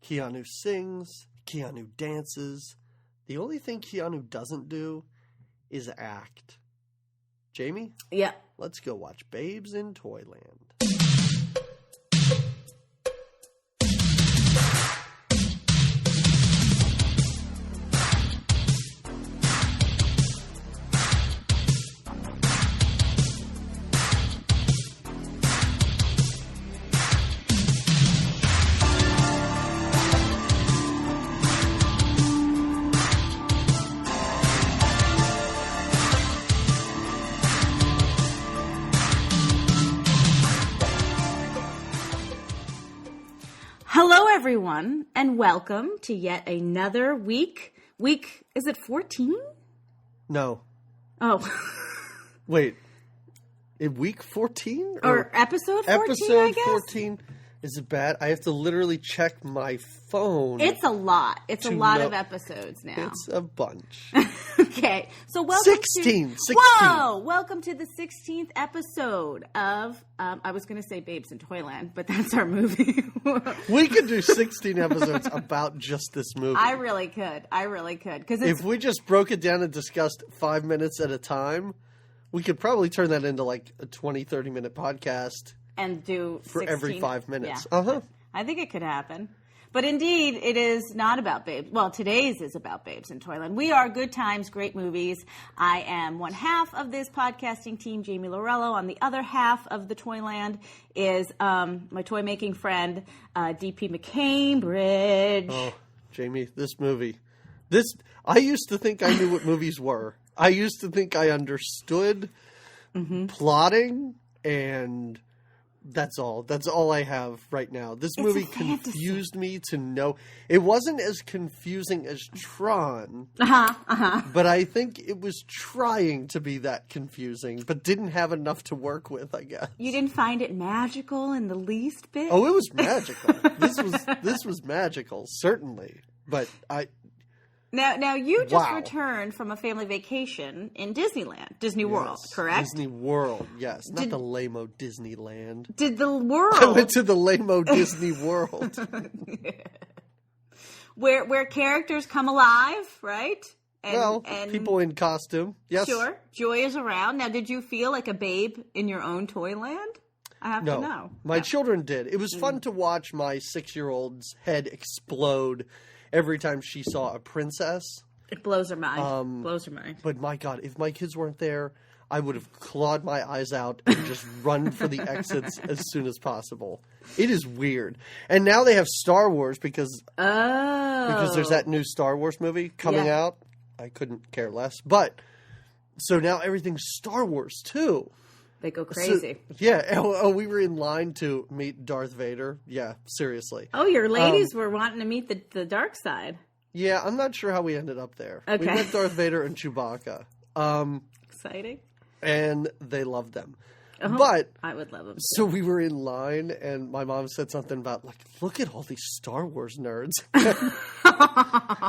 Keanu sings. Keanu dances. The only thing Keanu doesn't do is act. Jamie? Yeah. Let's go watch Babes in Toyland. Hello, everyone, and welcome to yet another week. Is it 14? No. Oh. Wait. In week 14? Or episode 14, Episode I guess? 14. Is it bad? I have to literally check my phone. It's a lot. It's a lot of episodes now. It's a bunch. Okay. So welcome 16. Whoa! Welcome to the 16th episode of, I was going to say Babes in Toyland, but that's our movie. We could do 16 episodes about just this movie. I really could. Because if we just broke it down and discussed 5 minutes at a time, we could probably turn that into like a 20, 30-minute podcast. And do 16. For every 5 minutes. Yeah. Uh-huh. I think it could happen. But indeed, it is not about Babes. Well, today's is about Babes in Toyland. We are Good Times, Great Movies. I am one half of this podcasting team, Jamie Lorello. On the other half of the Toyland is my toy-making friend, D.P. McCambridge. Oh, Jamie, this movie. I used to think I knew what movies were. I used to think I understood plotting and... That's all. That's all I have right now. This movie confused me to no... It wasn't as confusing as Tron. But I think it was trying to be that confusing, but didn't have enough to work with, I guess. You didn't find it magical in the least bit? Oh, it was magical. This was magical, certainly. But Now you just returned from a family vacation in Disneyland, Disney World, correct? Disney World, yes. Not the lame-o Disneyland. Did the world... I went to the lame-o Disney World. Where characters come alive, right? And people in costume, yes. Sure. Joy is around. Now, did you feel like a babe in your own Toyland? I have to know. My children did. It was fun to watch my 6-year-old's head explode every time she saw a princess. It blows her mind. But my God, if my kids weren't there, I would have clawed my eyes out and just run for the exits as soon as possible. It is weird. And now they have Star Wars because there's that new Star Wars movie coming out. I couldn't care less. But, so now everything's Star Wars too. They go crazy. So, we were in line to meet Darth Vader. Yeah, seriously. Oh, your ladies were wanting to meet the dark side. Yeah, I'm not sure how we ended up there. Okay. We met Darth Vader and Chewbacca. Exciting. And they loved them. Oh, but I would love them. So we were in line, and my mom said something about, like, look at all these Star Wars nerds.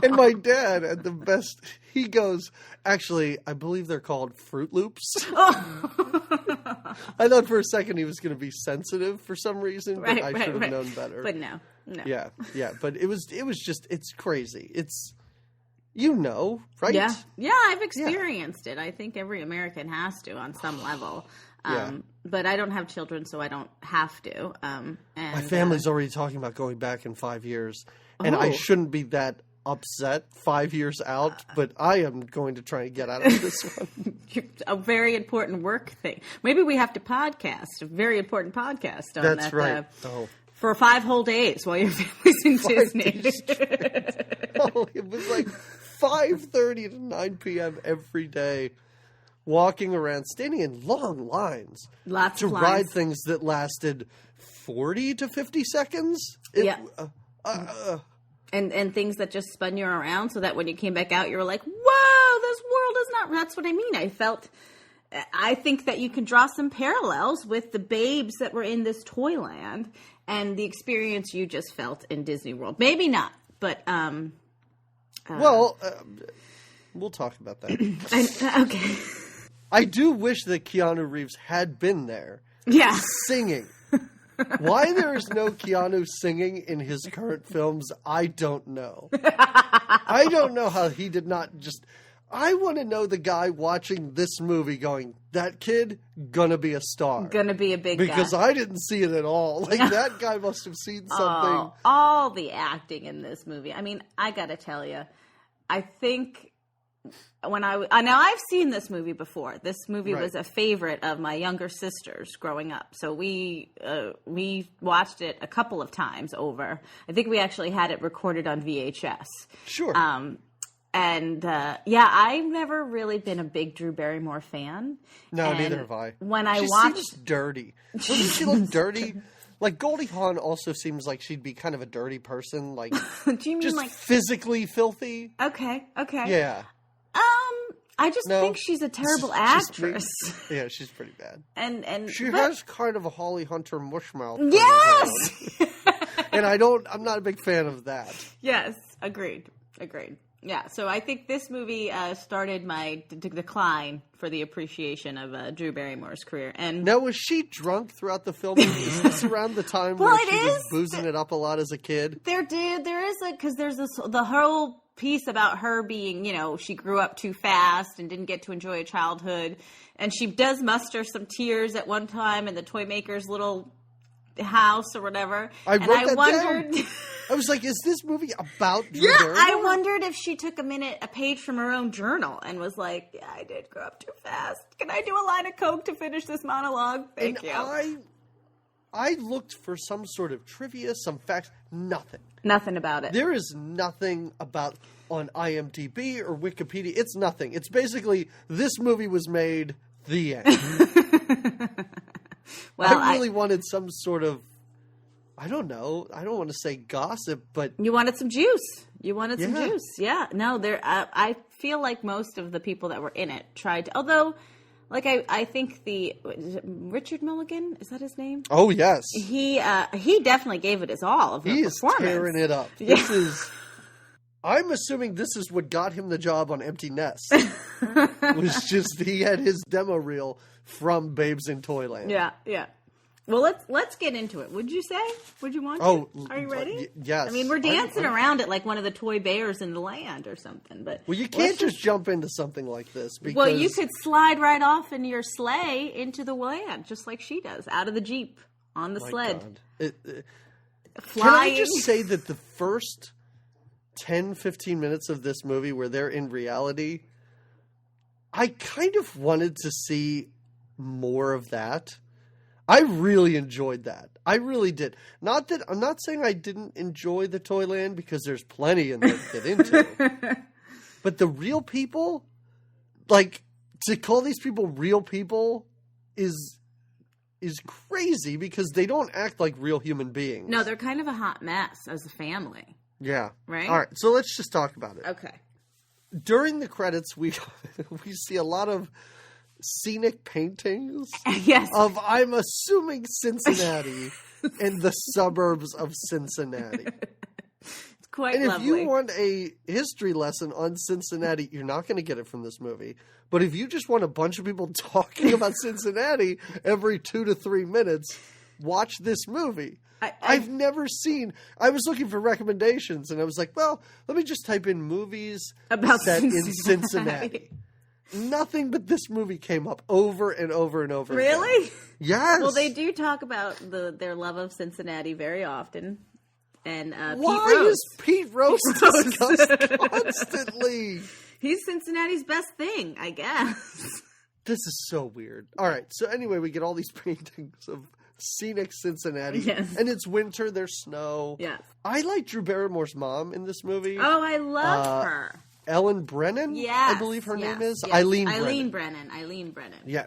And my dad, at the best, he goes, actually, I believe they're called Fruit Loops. I thought for a second he was going to be sensitive for some reason, but I should have known better. But no. Yeah. But it was just, it's crazy. It's, right? Yeah, I've experienced it. I think every American has to on some level. But I don't have children, so I don't have to. My family's already talking about going back in 5 years, and I shouldn't be that upset 5 years out, but I am going to try and get out of this one. A very important work thing. Maybe we have to podcast, a very important podcast on That's right. For 5 whole days while your family's in Disney. It was like 5:30 to 9 p.m. every day, walking around, standing in long lines to ride things that lasted 40 to 50 seconds. And things that just spun you around so that when you came back out, you were like, whoa, this world is not... That's what I mean. I think that you can draw some parallels with the babes that were in this Toyland and the experience you just felt in Disney World. Maybe not, but... we'll talk about that. Okay. I do wish that Keanu Reeves had been there. Yeah. Singing. Why there is no Keanu singing in his current films, I don't know. I don't know how he did not just... I want to know the guy watching this movie going, that kid, gonna be a star. Gonna be a big guy. Because I didn't see it at all. Like, that guy must have seen something. Oh, all the acting in this movie. I mean, I gotta tell you, I think... now I've seen this movie before. This movie was a favorite of my younger sisters growing up. So we watched it a couple of times over. I think we actually had it recorded on VHS. Sure. I've never really been a big Drew Barrymore fan. No, neither have I. When I she watched, seems dirty. Doesn't she look dirty? Like, Goldie Hawn also seems like she'd be kind of a dirty person. Like, do you mean just like physically filthy? Okay. Yeah. I just think she's a terrible actress. Yeah, she's pretty bad. And she has kind of a Holly Hunter mushmouth. Yes. And I'm not a big fan of that. Yes, agreed. Yeah, so I think this movie started my decline for the appreciation of Drew Barrymore's career. And now, was she drunk throughout the film? Is this around the time where she was boozing it up a lot as a kid? There is because there's the whole piece about her being, she grew up too fast and didn't get to enjoy a childhood, and she does muster some tears at one time in the toy maker's little house or whatever. I wondered. Down. I was like, is this movie about Drew Barrymore? I wondered if she took a page from her own journal and was like, yeah, I did grow up too fast. Can I do a line of coke to finish this monologue? Thank you. I looked for some sort of trivia, some facts. Nothing. Nothing about it. There is nothing about on IMDb or Wikipedia. It's nothing. It's basically, this movie was made, the end. Well, I really wanted some sort of, I don't know. I don't want to say gossip, but... You wanted some juice. Some juice. Yeah. No, I feel like most of the people that were in it tried to... Although, like, I think Richard Mulligan? Is that his name? Oh, yes. He definitely gave it his all of He the performance. He is tearing it up. Yeah. This is... I'm assuming this is what got him the job on Empty Nest. Was just, he had his demo reel from Babes in Toyland. Yeah. Well, let's get into it. Would you say? Would you want to? Oh, are you ready? Yes. I mean, we're dancing around it like one of the toy bears in the land or something. But well, you can't just jump into something like this. Because... you could slide right off in your sleigh into the land, just like she does, out of the Jeep on the sled. Can I just say that the first 10, 15 minutes of this movie where they're in reality, I kind of wanted to see more of that. I really enjoyed that. I really did. Not that I'm not saying I didn't enjoy the Toyland, because there's plenty in there to get into. But the real people, like, to call these people real people is crazy, because they don't act like real human beings. No, they're kind of a hot mess as a family. Yeah. Right? All right, so let's just talk about it. Okay. During the credits, we see a lot of scenic paintings of, I'm assuming, Cincinnati and the suburbs of Cincinnati. It's quite lovely. And if you want a history lesson on Cincinnati, you're not going to get it from this movie. But if you just want a bunch of people talking about Cincinnati every 2 to 3 minutes, watch this movie. I've never seen... I was looking for recommendations, and I was like, well, let me just type in movies about set in Cincinnati. Nothing but this movie came up over and over and over Really? again. Yes. Well, they do talk about their love of Cincinnati very often. And Why Pete Rose. is Pete Rose discussed constantly? He's Cincinnati's best thing, I guess. This is so weird. All right. So anyway, we get all these paintings of scenic Cincinnati. Yes. And it's winter. There's snow. Yes. I like Drew Barrymore's mom in this movie. Oh, I love her. Ellen Brennan? Yes. I believe her name is. Yes. Eileen Brennan. Yeah.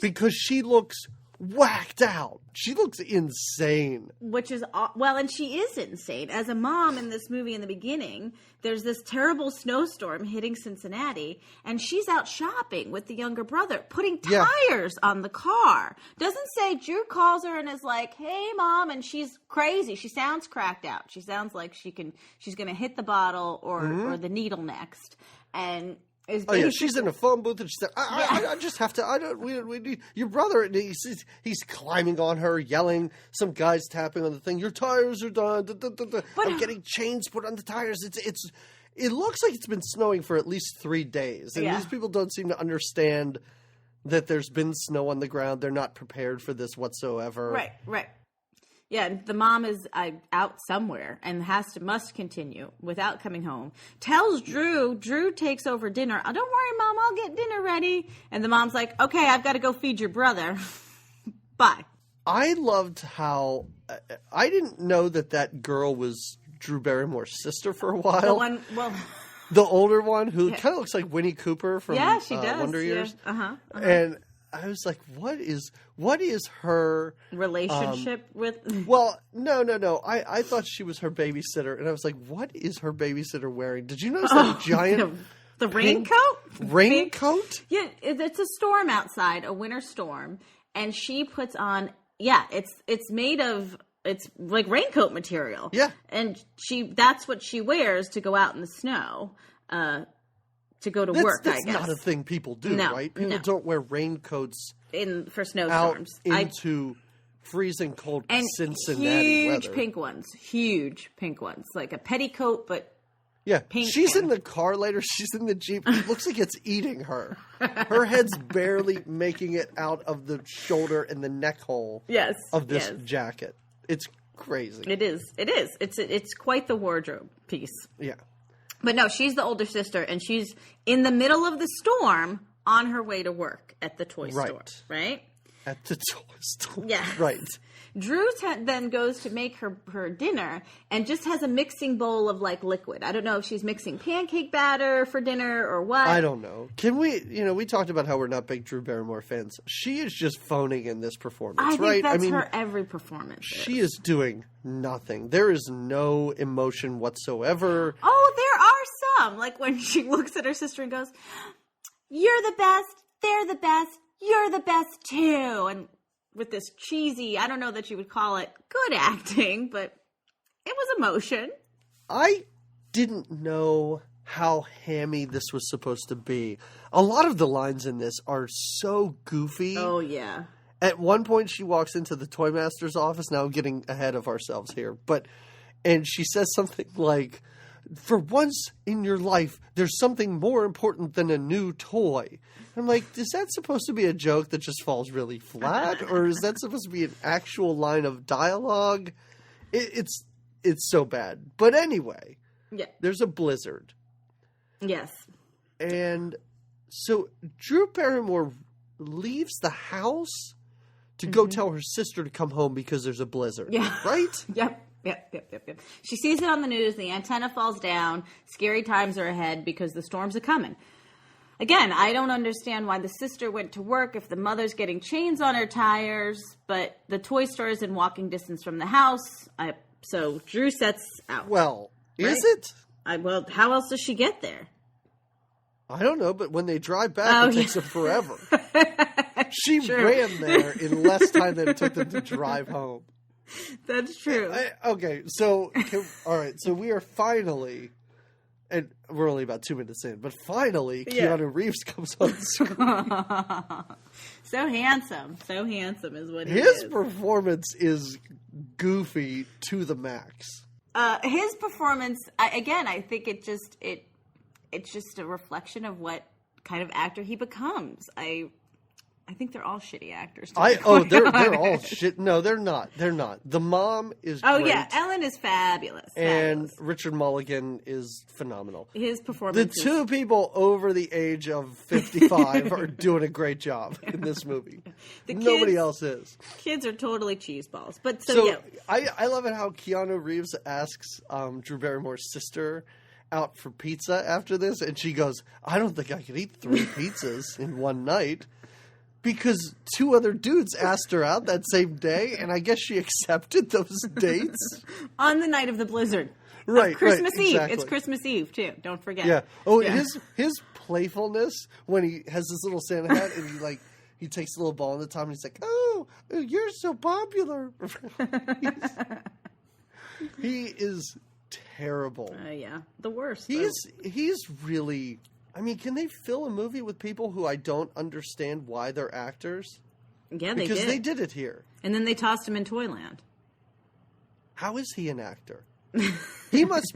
Because she looks whacked out. She looks insane. Which is, well, and she is insane. As a mom in this movie in the beginning, there's this terrible snowstorm hitting Cincinnati, and she's out shopping with the younger brother, putting tires on the car. Doesn't say, Drew calls her and is like, hey, Mom, and she's crazy. She sounds cracked out. She sounds like she's going to hit the bottle or the needle next. And is Oh yeah, she's in a phone booth and she said, I just have to, we need your brother. And he's climbing on her, yelling, some guy's tapping on the thing, your tires are done. I'm getting chains put on the tires. It looks like it's been snowing for at least 3 days. And these people don't seem to understand that there's been snow on the ground. They're not prepared for this whatsoever. Right. Yeah, the mom is out somewhere and must continue without coming home. Tells Drew takes over dinner. Oh, don't worry, Mom, I'll get dinner ready. And the mom's like, okay, I've got to go feed your brother. Bye. I loved how I didn't know that girl was Drew Barrymore's sister for a while. The older one who kind of looks like Winnie Cooper from she does. Wonder Years. Uh-huh. And I was like, what is her relationship with? Well, no. I thought she was her babysitter, and I was like, what is her babysitter wearing? Did you notice that giant the raincoat? Raincoat? Yeah, it's a storm outside, a winter storm, and she puts on. Yeah, it's made of. It's like raincoat material. Yeah, and that's what she wears to go out in the snow. To go to work, I guess. That's not a thing people do, right? People don't wear raincoats for snowstorms. Out into freezing cold and Cincinnati huge weather. Huge pink ones, like a petticoat, but pink. She's in the car later. She's in the Jeep. It looks like it's eating her. Her head's barely making it out of the shoulder and the neck hole of this jacket. It's crazy. It is. It's quite the wardrobe piece. Yeah. But no, she's the older sister, and she's in the middle of the storm on her way to work at the toy store, right? At the toy store. Yeah. Right. Drew then goes to make her dinner and just has a mixing bowl of like liquid. I don't know if she's mixing pancake batter for dinner or what. I don't know. Can we, we talked about how we're not big Drew Barrymore fans. She is just phoning in this performance, right? I think that's her every performance. She is doing nothing. There is no emotion whatsoever. Oh, there are some. Like when she looks at her sister and goes, you're the best, they're the best, you're the best too. And with this cheesy, I don't know that you would call it good acting, but it was emotion. I didn't know how hammy this was supposed to be. A lot of the lines in this are so goofy. Oh, yeah. At one point, she walks into the toy master's office. Now I'm getting ahead of ourselves here. And she says something like, for once in your life, there's something more important than a new toy. I'm like, is that supposed to be a joke that just falls really flat? Or is that supposed to be an actual line of dialogue? It's so bad. But anyway, there's a blizzard. Yes. And so Drew Barrymore leaves the house to go tell her sister to come home because there's a blizzard. Yeah. Right? Yep. She sees it on the news. The antenna falls down. Scary times are ahead because the storms are coming. Again, I don't understand why the sister went to work if the mother's getting chains on her tires, but the toy store is in walking distance from the house. So Drew sets out. Well, right? Is it? Well, how else does she get there? I don't know, but when they drive back, it takes them forever. She ran there in less time than it took them to drive home. That's true. Okay, so all right, so we are finally, and we're only about 2 minutes in, but finally, Keanu Reeves comes on screen. So handsome is what he is. His performance is goofy to the max. His performance, I think it's just a reflection of what kind of actor he becomes. I think they're all shitty actors. They're all shit. No, they're not. They're not. The mom is great. Yeah, Ellen is fabulous. And Richard Mulligan is phenomenal. His performance. The two people over the age of 55 are doing a great job in this movie. Nobody else is. Kids are totally cheeseballs. But I love it how Keanu Reeves asks Drew Barrymore's sister out for pizza after this, and she goes, "I don't think I could eat 3 pizzas in one night." Because 2 other dudes asked her out that same day, and I guess she accepted those dates. On the night of the blizzard. Right, Christmas Eve. Exactly. It's Christmas Eve, too. Don't forget. Yeah. Oh, yeah. His playfulness when he has this little Santa hat, and he takes a little ball on the top, and he's like, "Oh, you're so popular." He is terrible. Yeah. The worst. He's really... I mean, can they fill a movie with people who I don't understand why they're actors? Yeah, they did. Because they did it here. And then they tossed him in Toyland. How is he an actor? He must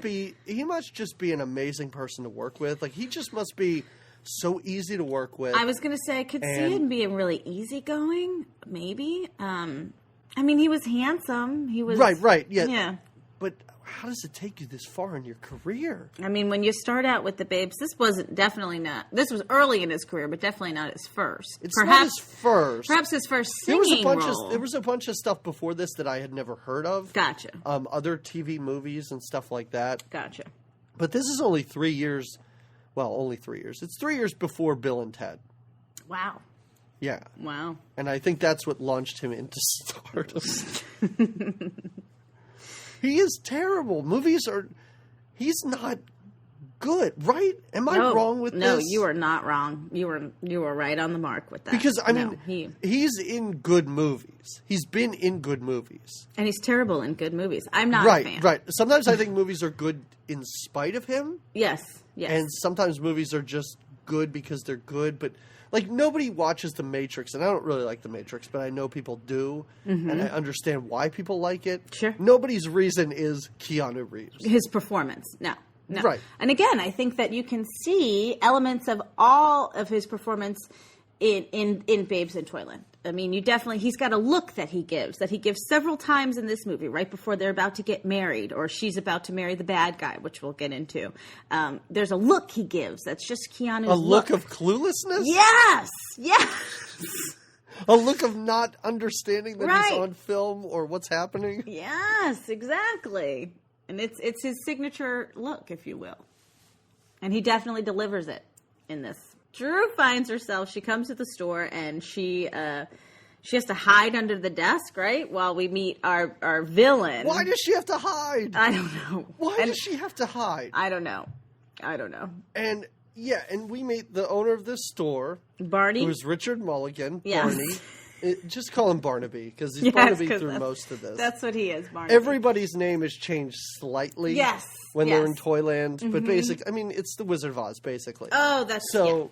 just be an amazing person to work with. Like, he just must be so easy to work with. I was going to say, I could see him being really easygoing, maybe. I mean, he was handsome. He was Right, yeah. Yeah. But how does it take you this far in your career? I mean, when you start out with the Babes, this was early in his career, but definitely not his first. It's not his first. Perhaps his first singing role. There was a bunch of stuff before this that I had never heard of. Gotcha. Other TV movies and stuff like that. Gotcha. But this is only 3 years. Well, only 3 years. It's 3 years before Bill and Ted. Wow. Yeah. Wow. And I think that's what launched him into stardom. He is terrible. He's not good, right? Am I wrong with this? No, you are not wrong. You were right on the mark with that. Because, I mean, he's in good movies. He's been in good movies. And he's terrible in good movies. I'm not a fan. Right. Sometimes I think movies are good in spite of him. Yes. And sometimes movies are just good because they're good, but like nobody watches The Matrix, and I don't really like The Matrix, but I know people do, and I understand why people like it. Sure. Nobody's reason is Keanu Reeves. His performance. No. Right. And again, I think that you can see elements of all of his performance in Babes in Toyland. I mean, he's got a look that he gives several times in this movie, right before they're about to get married, or she's about to marry the bad guy, which we'll get into. There's a look he gives that's just Keanu's look. A look of cluelessness? Yes! A look of not understanding that he's on film or what's happening? Yes, exactly. And it's his signature look, if you will. And he definitely delivers it in this. Drew finds herself, she comes to the store, and she has to hide under the desk, right? While we meet our villain. Why does she have to hide? I don't know. Why does she have to hide? I don't know. And we meet the owner of this store. Barney. Who's Richard Mulligan. Yes. Barney. Just call him Barnaby, because he's Barnaby through most of this. That's what he is, Barnaby. Everybody's name is changed slightly. Yes. When they're in Toyland. But basically, I mean, it's the Wizard of Oz, basically. Oh, that's... So...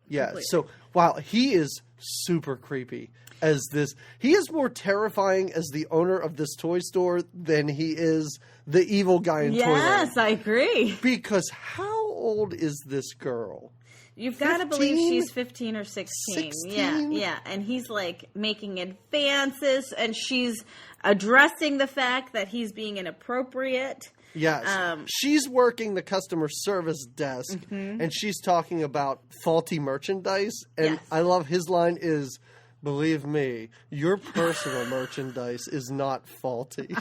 Yeah, completely. So wow, he is super creepy as this. He is more terrifying as the owner of this toy store than he is the evil guy in Toyland. Yes, I agree. Because how old is this girl? You've got to believe she's 15 or 16. 16? Yeah. And he's like making advances, and she's addressing the fact that he's being inappropriate. Yes. She's working the customer service desk, and she's talking about faulty merchandise. And I love his line is, believe me, your personal merchandise is not faulty.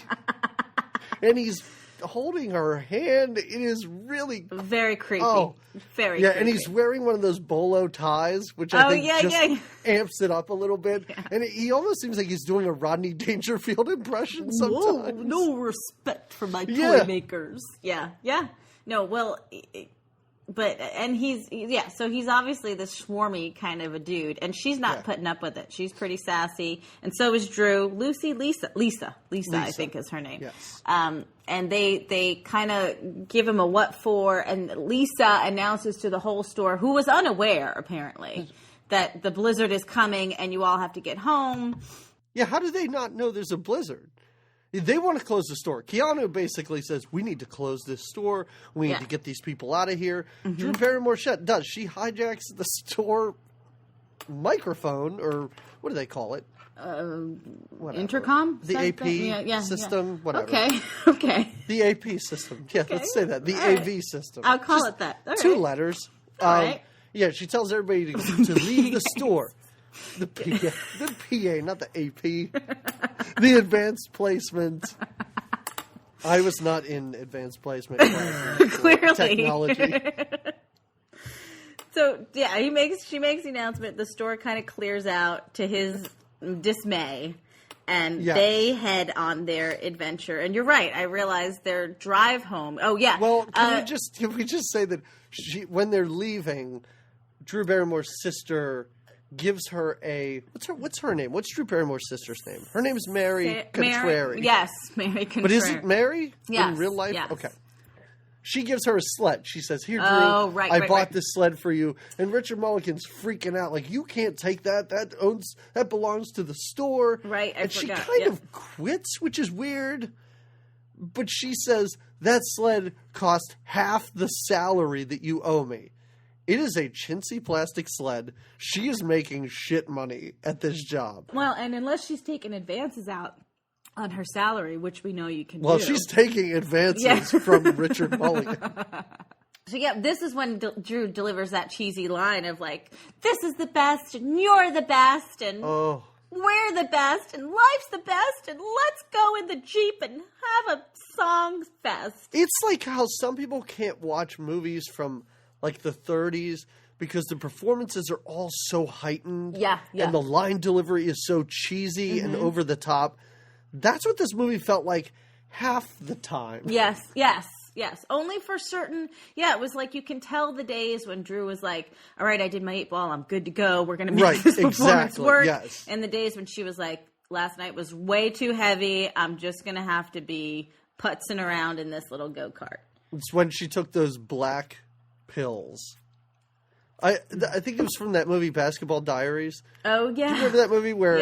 And he's holding her hand. It is really... Very creepy. Oh. Very creepy. And he's wearing one of those bolo ties, which I think amps it up a little bit. Yeah. And he almost seems like he's doing a Rodney Dangerfield impression sometimes. Whoa, no respect for my toy makers. Yeah. No, well... so he's obviously this swarmy kind of a dude, and she's not putting up with it. She's pretty sassy, and so is Drew. Lisa, I think is her name. Yes. And they kind of give him a what for, and Lisa announces to the whole store, who was unaware apparently, that the blizzard is coming and you all have to get home. Yeah, how do they not know there's a blizzard? They want to close the store. Keanu basically says, we need to close this store. We need to get these people out of here. Drew Barrymore does. She hijacks the store microphone, or what do they call it? Intercom? The AP system? Whatever. Okay. The AP system. Yeah, let's say that. The AV system. I'll call it that. All two right. letters. All right. Yeah, she tells everybody to leave the store. The PA, not the AP. The advanced placement. I was not in advanced placement. Clearly. Technology. So, she makes the announcement. The store kind of clears out to his dismay. And they head on their adventure. And you're right. I realized their drive home. Oh, yeah. Well, can we just say that when they're leaving, Drew Barrymore's sister gives her what's her name? What's Drew Barrymore's sister's name? Her name's Mary Contrary. Yes, Mary Contrary. But is it Mary in real life? Yes. Okay. she gives her a sled. She says, "Here, Drew, I bought this sled for you." And Richard Mulligan's freaking out, like, "You can't take that. That belongs to the store." Right, and she kind of quits, which is weird. But she says, "That sled cost half the salary that you owe me." It is a chintzy plastic sled. She is making shit money at this job. Well, and unless she's taking advances out on her salary, which we know you can do. Well, she's taking advances from Richard Mulligan. So, yeah, this is when Drew delivers that cheesy line of, like, "This is the best, and you're the best, and we're the best, and life's the best, and let's go in the Jeep and have a song fest." It's like how some people can't watch movies from, like, the 30s because the performances are all so heightened. Yeah. And the line delivery is so cheesy and over the top. That's what this movie felt like half the time. Yes. Only for certain. Yeah, it was like you can tell the days when Drew was like, "All right, I did my 8 ball. I'm good to go. We're going to make this performance work." Yes. And the days when she was like, "Last night was way too heavy. I'm just going to have to be putzing around in this little go-kart." It's when she took those black pills. I think it was from that movie Basketball Diaries. Oh, yeah. Do you remember that movie where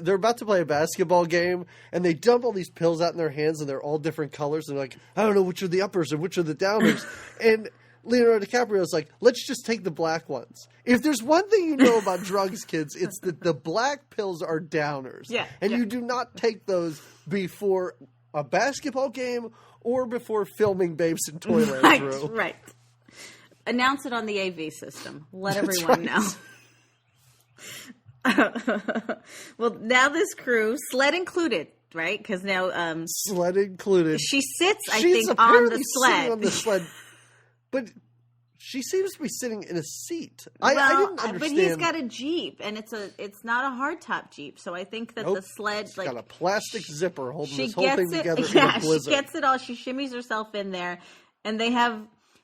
they're about to play a basketball game and they dump all these pills out in their hands and they're all different colors and they're like, "I don't know which are the uppers and which are the downers." And Leonardo DiCaprio's like, "Let's just take the black ones." If there's one thing you know about drugs, kids, it's that the black pills are downers. Yeah. And you do not take those before a basketball game or before filming Babes in Toyland, Drew. Right. Announce it on the AV system. Let everyone know. Well, now this crew, sled included, right? Because now sled included. She sits, I think, on the sled. On the sled, but she seems to be sitting in a seat. I didn't understand. But he's got a Jeep, and it's not a hardtop Jeep. So I think that the sled, it's got a plastic zipper holding this whole thing it, together. Yeah, in a blizzard. She gets it all. She shimmies herself in there, and they have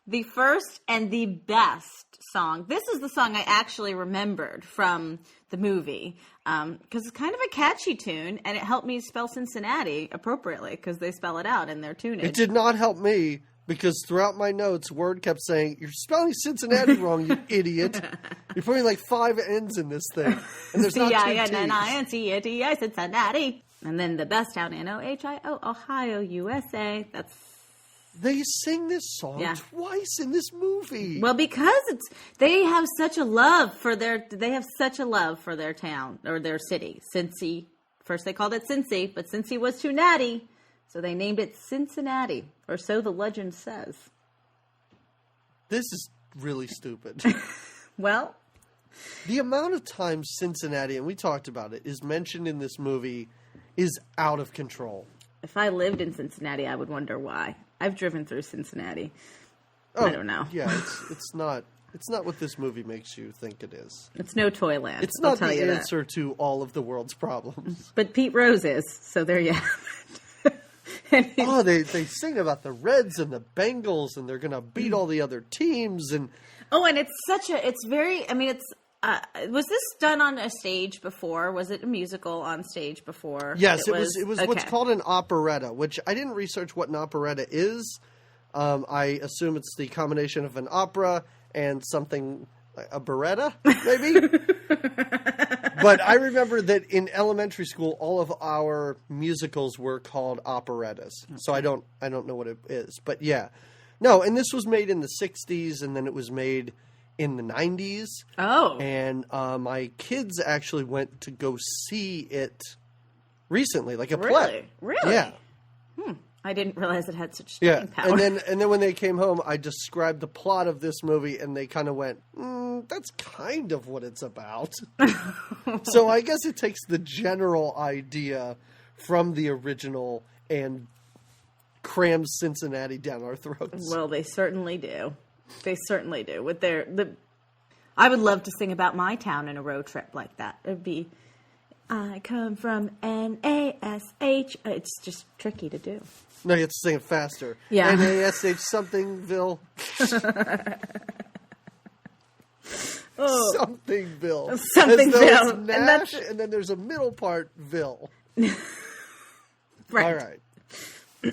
the first and the best song. This is the song I actually remembered from the movie because it's kind of a catchy tune, and it helped me spell Cincinnati appropriately because they spell it out in their tunage. It did not help me because throughout my notes, Word kept saying, "You're spelling Cincinnati wrong, you idiot. You're putting like 5 N's in this thing, and there's not 2 T's." C-I-N-N-I-N-C-A-T-I, Cincinnati. And then the best town, N-O-H-I-O, Ohio, USA. They sing this song twice in this movie. Well, because they have such a love for their town or their city. Cincy. First they called it Cincy, but Cincy was too natty, so they named it Cincinnati, or so the legend says. This is really stupid. Well, the amount of times Cincinnati, and we talked about it, is mentioned in this movie is out of control. If I lived in Cincinnati, I would wonder why. I've driven through Cincinnati. I don't know. Yeah, it's not what this movie makes you think it is. It's no Toyland. It's not the answer to all of the world's problems. But Pete Rose is, so there you have it. They sing about the Reds and the Bengals, and they're going to beat all the other teams. And was this done on a stage before? Was it a musical on stage before? Yes, it was what's called an operetta, which I didn't research what an operetta is. I assume it's the combination of an opera and something, a beretta, maybe? But I remember that in elementary school, all of our musicals were called operettas. So I don't know what it is. But yeah. No, and this was made in the 60s, and then it was made in the 90s. Oh. And my kids actually went to go see it recently, like a play. Really? Yeah. I didn't realize it had such staying power. And then when they came home, I described the plot of this movie, and they kind of went, that's kind of what it's about. So I guess it takes the general idea from the original and crams Cincinnati down our throats. Well, they certainly do. They certainly do. I would love to sing about my town in a road trip like that. It'd be, I come from N-A-S-H. It's just tricky to do. No, you have to sing it faster. Yeah. N-A-S-H somethingville. Somethingville. Somethingville. And then there's a middle part, Ville. Right. All right.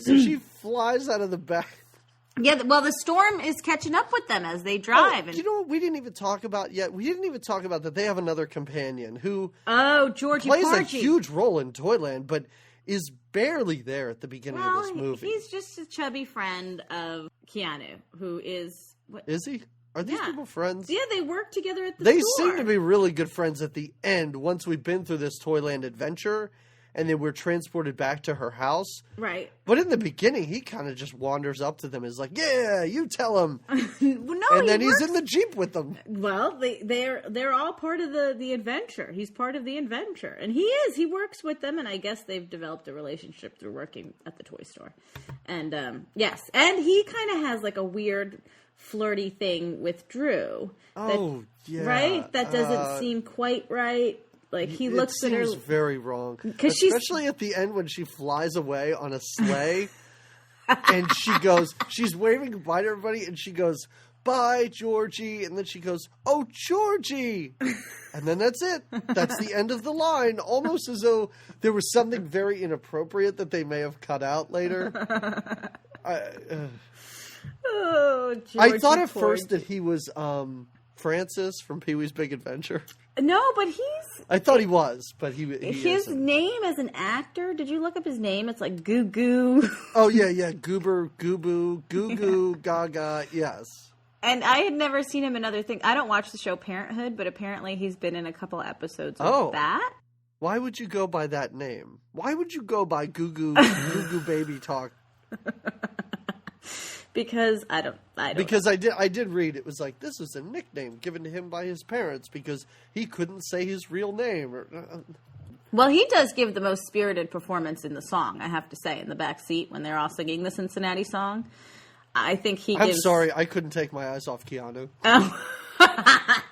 So she flies out of the back. Yeah, well, the storm is catching up with them as they drive. You know what we didn't even talk about yet? We didn't even talk about that they have another companion who Georgie plays Porgy. a huge role in Toyland, but is barely there at the beginning of this movie. He's just a chubby friend of Keanu, who is... What? Is he? Are these people friends? Yeah, they work together at the They store. seem to be really good friends at the end once we've been through this Toyland adventure and then we're transported back to her house. Right. But in the beginning, he kind of just wanders up to them and is like, yeah, you tell him. Well, no, and then he's in the Jeep with them. Well, they're all part of the adventure. He's part of the adventure. And he is. He works with them, and I guess they've developed a relationship through working at the toy store. And, yes. And he kind of has, like, a weird flirty thing with Drew. Yeah. Right? That doesn't seem quite right. Like, he looks at her... It seems very wrong. Especially at the end when she flies away on a sleigh. And she's waving goodbye to everybody, and she goes, bye, Georgie. And then she goes, oh, Georgie. And then that's it. That's the end of the line. Almost as though there was something very inappropriate that they may have cut out later. I thought at first that he was Francis from Pee-wee's Big Adventure. No, but I thought he was, but he his isn't. name as an actor, did you look up his name? It's like Goo Goo. Oh, yeah. Goober, Goo Goo, Gaga, yes. And I had never seen him in other things. I don't watch the show Parenthood, but apparently he's been in a couple episodes of that. Why would you go by that name? Why would you go by Goo Goo Baby Talk? Because I don't Because I did read it was like this was a nickname given to him by his parents because he couldn't say his real name. Well, he does give the most spirited performance in the song, I have to say, in the back seat when they're all singing the Cincinnati song. I think I'm sorry, I couldn't take my eyes off Keanu. Oh.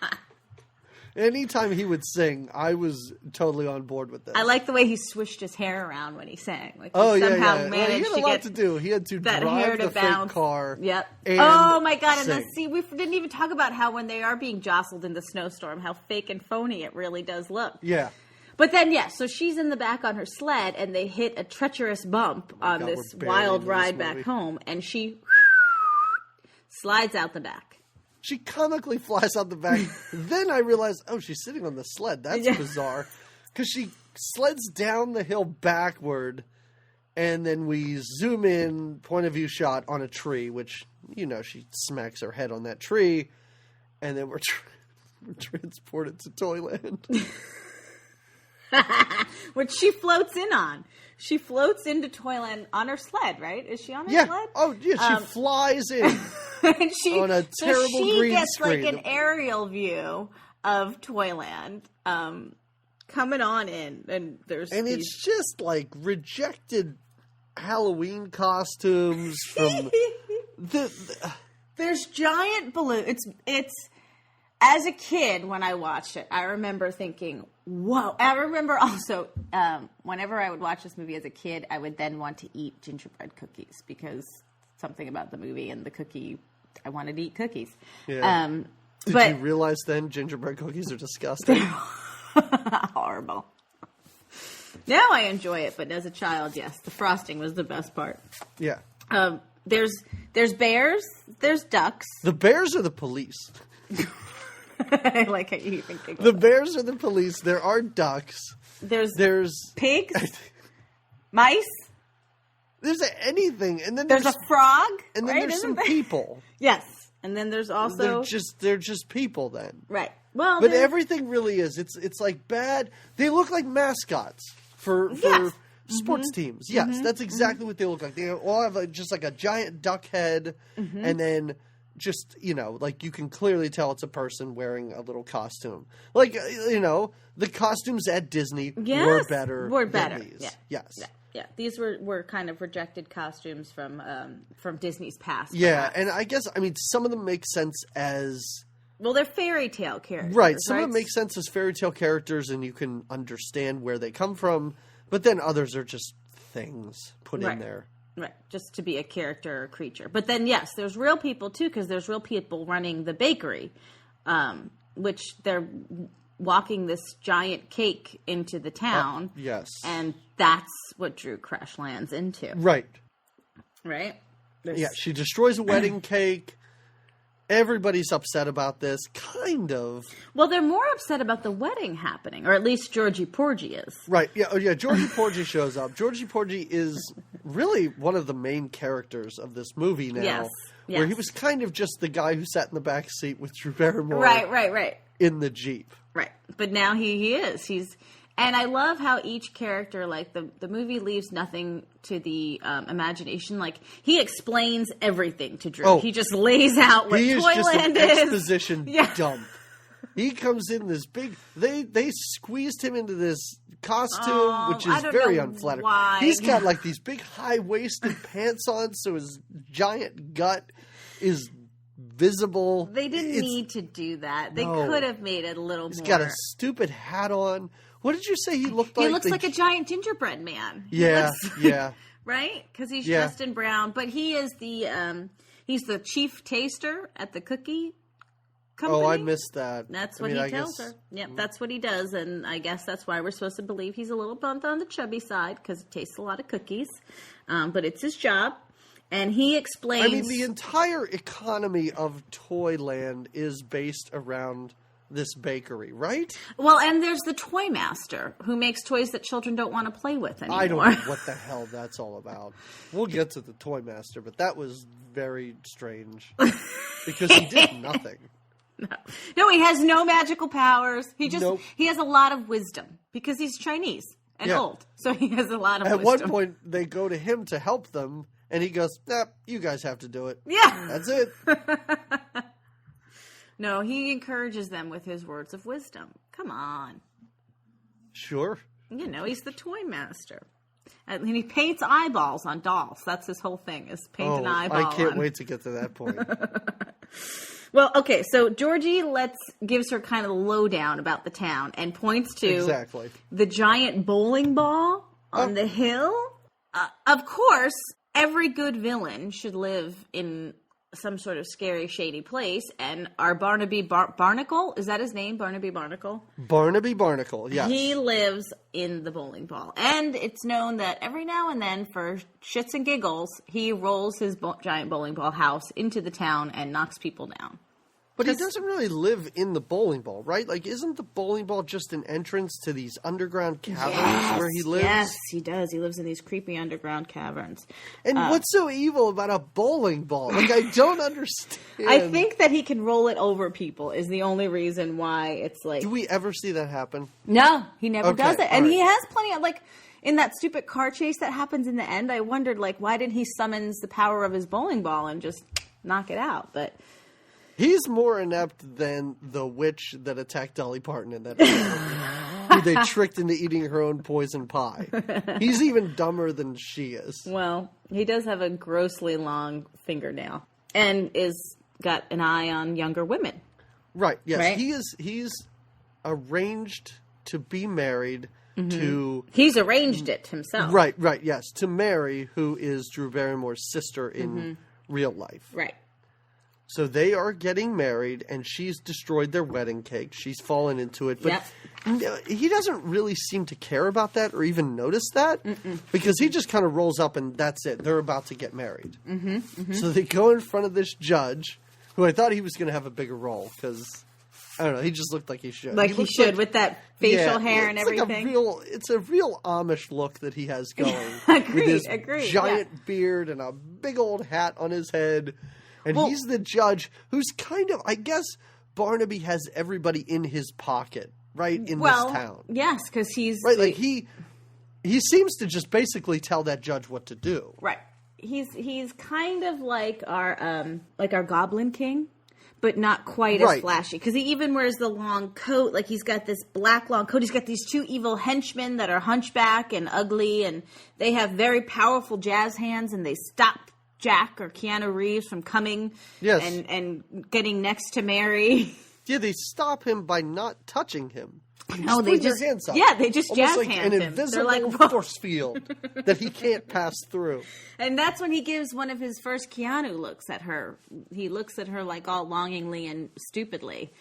Anytime he would sing, I was totally on board with this. I like the way he swished his hair around when he sang. Like he somehow managed he had a lot to do. He had to that drive hair to the bounce. fake car. Yep. And oh my God! sing. And then we didn't even talk about how when they are being jostled in the snowstorm, how fake and phony it really does look. Yeah. But then, so she's in the back on her sled, and they hit a treacherous bump on this wild ride back home, and she slides out the back. She comically flies out the back. Then I realized, she's sitting on the sled. That's bizarre. Because she sleds down the hill backward, and then we zoom in, point of view shot on a tree, which, she smacks her head on that tree, and then we're transported to Toyland. Which she floats in on. She floats into Toyland on her sled, right? Is she on her sled? Oh, yeah, she flies in and on a terrible she green gets screen. like an aerial view of Toyland coming on in. And it's just like rejected Halloween costumes from There's giant balloons. It's as a kid, when I watched it, I remember thinking, whoa. I remember also, whenever I would watch this movie as a kid, I would then want to eat gingerbread cookies because something about the movie and the cookie, I wanted to eat cookies. Yeah. Did you realize then gingerbread cookies are disgusting? Horrible. Now I enjoy it, but as a child, yes, the frosting was the best part. Yeah. There's bears, there's ducks. The bears are the police. I like how you even think the bears are the police. There are ducks. There's pigs, mice. There's anything, and then there's a frog, and then there's some people. Yes, and then there's also they're just people then. Right. Well, but everything really is. It's like bad. They look like mascots for sports teams. Yes, that's exactly what they look like. They all have just like a giant duck head, and then. Just, like you can clearly tell it's a person wearing a little costume. Like, the costumes at Disney were better than these. Yeah. Yeah. These were kind of rejected costumes from Disney's past. Yeah, and I guess, some of them make sense as... Well, they're fairy tale characters. Right. Some of them make sense as fairy tale characters and you can understand where they come from. But then others are just things put in there. Right, just to be a character or creature. But then, yes, there's real people, too, because there's real people running the bakery, which they're walking this giant cake into the town. Yes. And that's what Drew crash lands into. Right. Right? Yeah, she destroys a wedding cake. Everybody's upset about this, kind of. Well, they're more upset about the wedding happening, or at least Georgie Porgy is. Right, yeah, Georgie Porgy shows up. Georgie Porgy is really one of the main characters of this movie now. Yes. Where he was kind of just the guy who sat in the back seat with Drew Barrymore. Right. In the Jeep. Right. But now he is. And I love how each character, like, the movie leaves nothing to the imagination. Like, he explains everything to Drew. He just lays out what Toyland is. He is just an exposition dump. He comes in this big... They squeezed him into this costume, which is very unflattering. Why. He's got, like, these big high-waisted pants on, so his giant gut is visible. They didn't need to do that. They could have made it a little more. He's got a stupid hat on. What did you say he looked like? He looks like a giant gingerbread man. Yeah. Right? Because he's dressed in brown. But he is he's the chief taster at the cookie company. Oh, I missed that. That's what he tells her. Yep, that's what he does. And I guess that's why we're supposed to believe he's a little bumped on the chubby side, because he tastes a lot of cookies. But it's his job. And he explains... I mean, the entire economy of Toyland is based around this bakery, right? Well, and there's the toy master who makes toys that children don't want to play with anymore. I don't know what the hell that's all about. We'll get to the toy master, but that was very strange because he did nothing. No, he has no magical powers. He has a lot of wisdom because he's Chinese and old. So he has a lot of wisdom. At one point, they go to him to help them, and he goes, you guys have to do it. Yeah. That's it. No, he encourages them with his words of wisdom. Come on. Sure. He's the toy master. And he paints eyeballs on dolls. That's his whole thing, is paint an eyeball. I can't wait to get to that point. Well, okay, so Georgie gives her kind of the lowdown about the town and points to the giant bowling ball on the hill. Of course, every good villain should live in some sort of scary, shady place, and our Barnaby Barnacle, is that his name, Barnaby Barnacle? Barnaby Barnacle, yes. He lives in the bowling ball, and it's known that every now and then, for shits and giggles, he rolls his giant bowling ball house into the town and knocks people down. But he doesn't really live in the bowling ball, right? Like, isn't the bowling ball just an entrance to these underground caverns where he lives? Yes, he does. He lives in these creepy underground caverns. And what's so evil about a bowling ball? Like, I don't understand. I think that he can roll it over people is the only reason why it's like... Do we ever see that happen? No, he never does it. And he has plenty of, like... In that stupid car chase that happens in the end, I wondered, like, why didn't he summons the power of his bowling ball and just knock it out? But... He's more inept than the witch that attacked Dolly Parton in that film, who they tricked into eating her own poison pie. He's even dumber than she is. Well, he does have a grossly long fingernail and is got an eye on younger women. Right, yes. Right? He's arranged to be married to... He's arranged it himself. Right, yes. To Mary, who is Drew Barrymore's sister in real life. Right. So they are getting married, and she's destroyed their wedding cake. She's fallen into it. But he doesn't really seem to care about that or even notice that because he just kind of rolls up and that's it. They're about to get married. So they go in front of this judge, who I thought he was going to have a bigger role because, I don't know, he just looked like he should. Like he should with that facial hair and everything. It's a real Amish look that he has going. Agreed. With his giant beard and a big old hat on his head. And he's the judge who's kind of, I guess, Barnaby has everybody in his pocket, right, in this town. Yes, because he's... Right, like he seems to just basically tell that judge what to do. Right. He's kind of like our Goblin King, but not quite as flashy. Because he even wears the long coat, like he's got this black long coat. He's got these two evil henchmen that are hunchback and ugly, and they have very powerful jazz hands, and they stop Jack or Keanu Reeves from coming and getting next to Mary. Yeah, they stop him by not touching him. No, they just hands up. Yeah, they just almost jazz like hand an him. invisible force field that he can't pass through. And that's when he gives one of his first Keanu looks at her. He looks at her like all longingly and stupidly,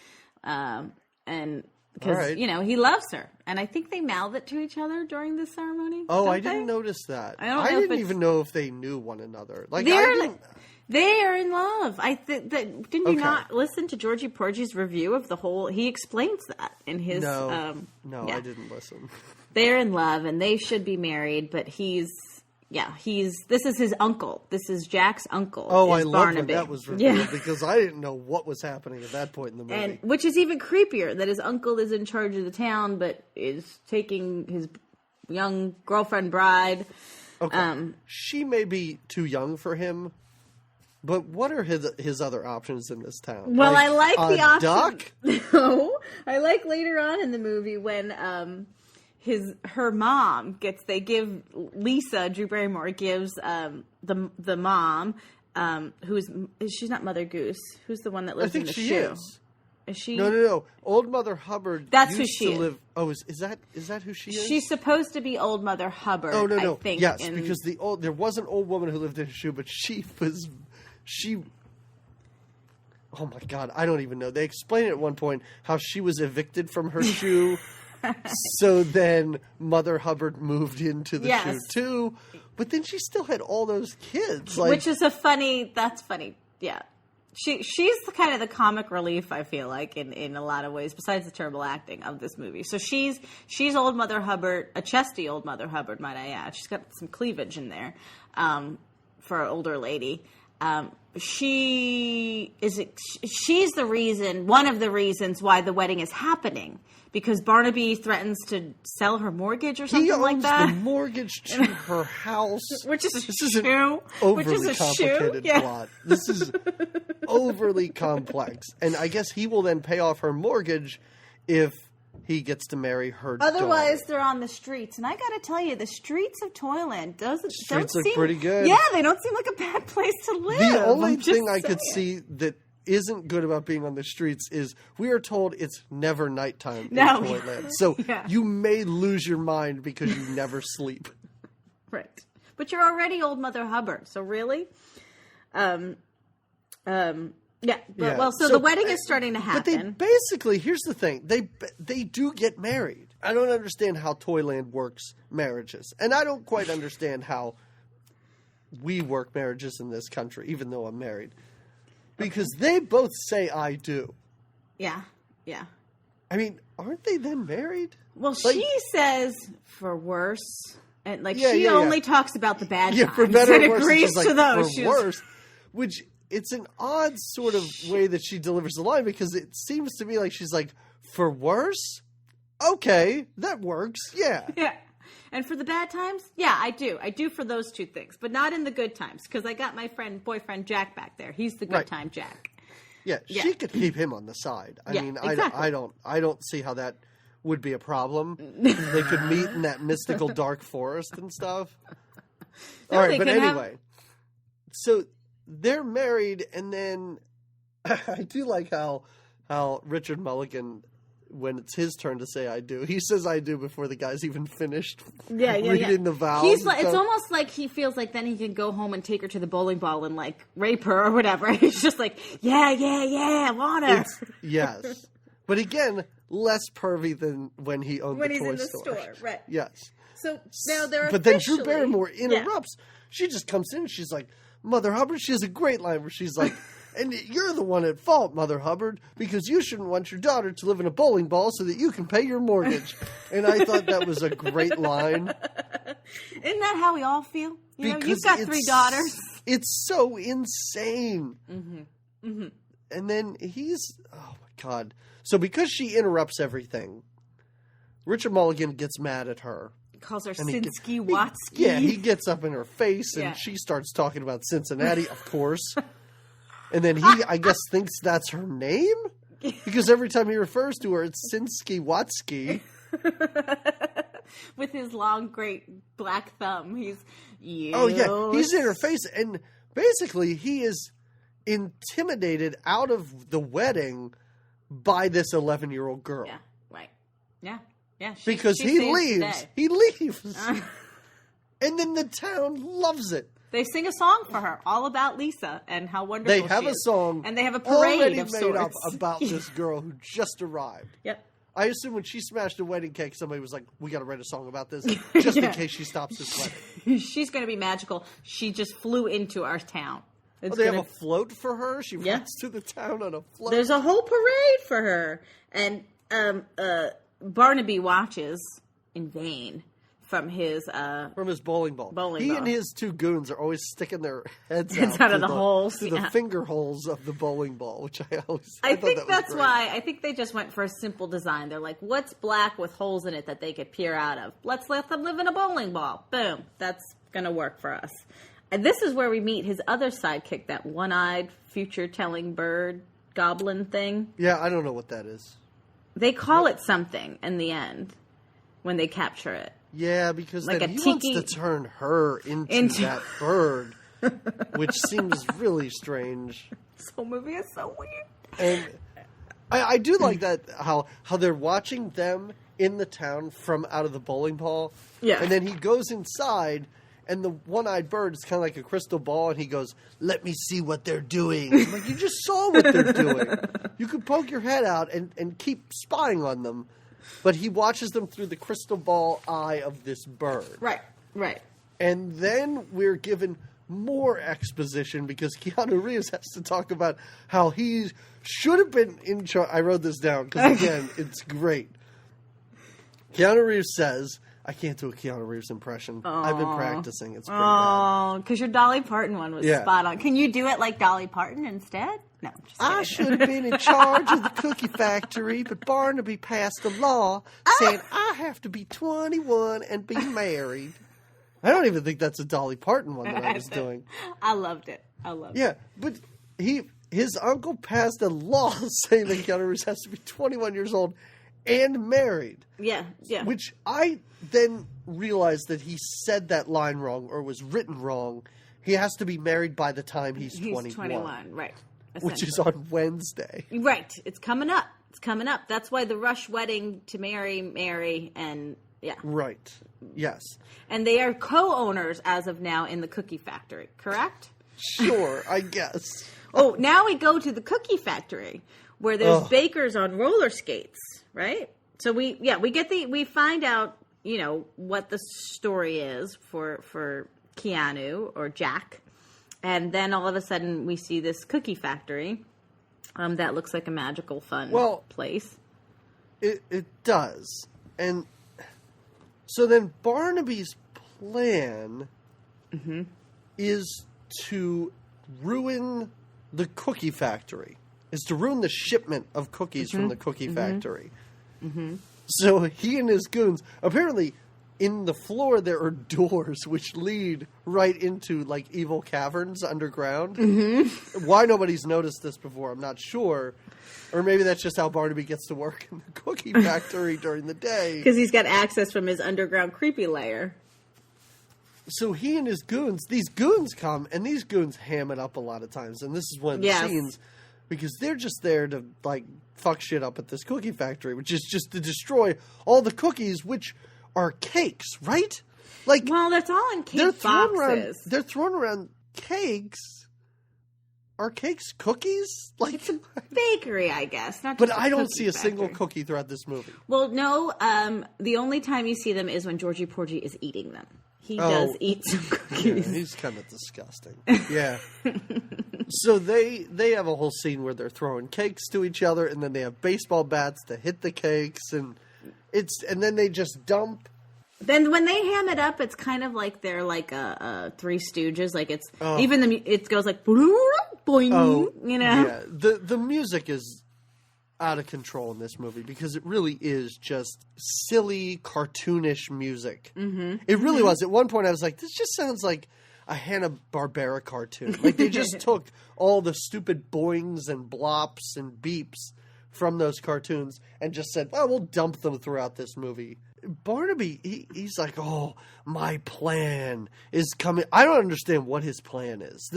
and. Because, he loves her. And I think they mouth it to each other during the ceremony. Oh, I didn't notice that. I didn't even know if they knew one another. Like, They are in love. I think that didn't you not listen to Georgie Porgy's review of the whole? He explains that in his. No, I didn't listen. They're in love and they should be married, but this is his uncle. This is Jack's uncle. Oh, I love when that was revealed because I didn't know what was happening at that point in the movie. And which is even creepier that his uncle is in charge of the town, but is taking his young girlfriend bride. Okay, she may be too young for him. But what are his other options in this town? Well, I like the option. Duck? No, I like later on in the movie when her mom they give Lisa Drew Barrymore gives the mom she's not Mother Goose. Who's the one that lives in the shoe? Is she? No. Old Mother Hubbard. That's who she is. Oh, is that who she is? She's supposed to be Old Mother Hubbard. Oh no. I think, yes, because there was an old woman who lived in a shoe, but oh my God, I don't even know. They explain it at one point how she was evicted from her shoe. So then Mother Hubbard moved into the shoe too. But then she still had all those kids. Which is that's funny. Yeah. She's kind of the comic relief, I feel like, in a lot of ways, besides the terrible acting of this movie. So she's Old Mother Hubbard, a chesty Old Mother Hubbard, might I add. She's got some cleavage in there for an older lady. She's the reason, one of the reasons why the wedding is happening, because Barnaby threatens to sell her mortgage or something like that. He owns the mortgage to her house, which is an overly complicated plot. This is overly complex, and I guess he will then pay off her mortgage if he gets to marry her Otherwise, daughter. They're on the streets. And I got to tell you, the streets of Toyland don't seem pretty good. Yeah, they don't seem like a bad place to live. The only thing I could see that isn't good about being on the streets is we are told it's never nighttime in Toyland. So you may lose your mind because you never sleep. Right. But you're already Old Mother Hubbard. So really? So the wedding is starting to happen. But basically, here's the thing. They do get married. I don't understand how Toyland works marriages. And I don't quite understand how we work marriages in this country, even though I'm married. Because they both say, I do. Yeah. I mean, aren't they then married? Well, she says, for worse. And she only talks about the bad times. For better or worse. Agrees to those. For worse. Which... It's an odd sort of way that she delivers the line because it seems to me like she's like, for worse? Okay, that works, yeah. Yeah. And for the bad times? Yeah, I do. I do for those two things, but not in the good times because I got my boyfriend Jack back there. He's the good time Jack. Yeah, she could keep him on the side. I mean, exactly. I don't see how that would be a problem. They could meet in that mystical dark forest and stuff. All right, but anyway. So... They're married, and then I do like how Richard Mulligan, when it's his turn to say "I do," he says "I do" before the guy's even finished reading the vows. It's almost like he feels like then he can go home and take her to the bowling ball and rape her or whatever. He's just like, yeah, I want her. Yes, but again, less pervy than when he owned the toy store. When he's in the store, right? Yes. So now they're but then Drew Barrymore interrupts. She just comes in and she's like, Mother Hubbard, she has a great line where she's like, and you're the one at fault, Mother Hubbard, because you shouldn't want your daughter to live in a bowling ball so that you can pay your mortgage. And I thought that was a great line. Isn't that how we all feel? You've got 3 daughters. It's so insane. Mm-hmm. Mm-hmm. And then oh my God. So because she interrupts everything, Richard Mulligan gets mad at her. Calls her Sinsky-Watsky. He gets up in her face and she starts talking about Cincinnati, of course. And then he, I guess, thinks that's her name? Because every time he refers to her, it's Sinsky-Watsky. With his long, great black thumb. He's in her face. And basically, he is intimidated out of the wedding by this 11-year-old girl. Yeah, right. Yeah. Yeah, because he leaves. He leaves. And then the town loves it. They sing a song for her, all about Lisa and how wonderful she is. They have a song. And they have a parade of made up about this girl who just arrived. Yep. I assume when she smashed a wedding cake, somebody was like, we got to write a song about this just in case she stops this wedding. She's going to be magical. She just flew into our town. They have a float for her? She rides to the town on a float? There's a whole parade for her. And Barnaby watches in vain from his bowling ball. And his two goons are always sticking their heads out of the holes. Through the finger holes of the bowling ball, which I think that's why. I think they just went for a simple design. They're like, what's black with holes in it that they could peer out of? Let's let them live in a bowling ball. Boom. That's going to work for us. And this is where we meet his other sidekick, that one-eyed, future-telling bird goblin thing. Yeah, I don't know what that is. They call it something in the end when they capture it. Yeah, because like then he wants to turn her into that bird, which seems really strange. This whole movie is so weird. And I do like that, how they're watching them in the town from out of the bowling ball. Yeah. And then he goes inside, and the one-eyed bird is kind of like a crystal ball, and he goes, let me see what they're doing. I'm like, you just saw what they're doing. You could poke your head out and keep spying on them. But he watches them through the crystal ball eye of this bird. Right. And then we're given more exposition because Keanu Reeves has to talk about how he should have been in charge. I wrote this down because, again, it's great. Keanu Reeves says, I can't do a Keanu Reeves impression. I've been practicing. It's pretty bad. Because your Dolly Parton one was spot on. Can you do it like Dolly Parton instead? No, just kidding. I should have been in charge of the cookie factory, but Barnaby passed a law saying I have to be 21 and be married. I don't even think that's a Dolly Parton one that I was doing. I loved it. Yeah, but his uncle passed a law saying that Keanu Reeves has to be 21 years old and married. Yeah. Which I then realized that he said that line wrong or was written wrong. He has to be married by the time he's 21. He's 21, right. Which is on Wednesday. Right. It's coming up. That's why the rush wedding to marry, and yeah. Right. Yes. And they are co-owners as of now in the cookie factory, correct? Sure, I guess. Oh, now we go to the cookie factory where there's bakers on roller skates, right? So we find out, what the story is for Keanu or Jack. And then all of a sudden we see this cookie factory that looks like a magical, fun place. It does. And so then Barnaby's plan is to ruin the cookie factory, is to ruin the shipment of cookies from the cookie factory. So he and his goons, apparently in the floor there are doors which lead right into like evil caverns underground. Why nobody's noticed this before, I'm not sure. Or maybe that's just how Barnaby gets to work in the cookie factory during the day. Because he's got access from his underground creepy lair. So he and his goons, these goons come, and these goons ham it up a lot of times. And this is one of the scenes, because they're just there to, like, fuck shit up at this cookie factory, which is just to destroy all the cookies, which are cakes, right? Like, well, that's all in cake boxes. They're throwing around cakes. Are cakes cookies? Like, it's a bakery, I guess. But I don't see a single cookie throughout this movie. Well, no. The only time you see them is when Georgie Porgy is eating them. He does eat some cookies. Yeah, he's kind of disgusting. Yeah. So they have a whole scene where they're throwing cakes to each other, and then they have baseball bats to hit the cakes, and then they just dump. Then when they ham it up, it's kind of like they're like a Three Stooges. Like it's it goes like boing, Yeah, the music is out of control in this movie because it really is just silly, cartoonish music. It really was. At one point, I was like, "This just sounds like a Hanna-Barbera cartoon." Like they just took all the stupid boings and blops and beeps from those cartoons and just said, "Oh, we'll dump them throughout this movie." Barnaby, he's like, "Oh, my plan is coming." I don't understand what his plan is.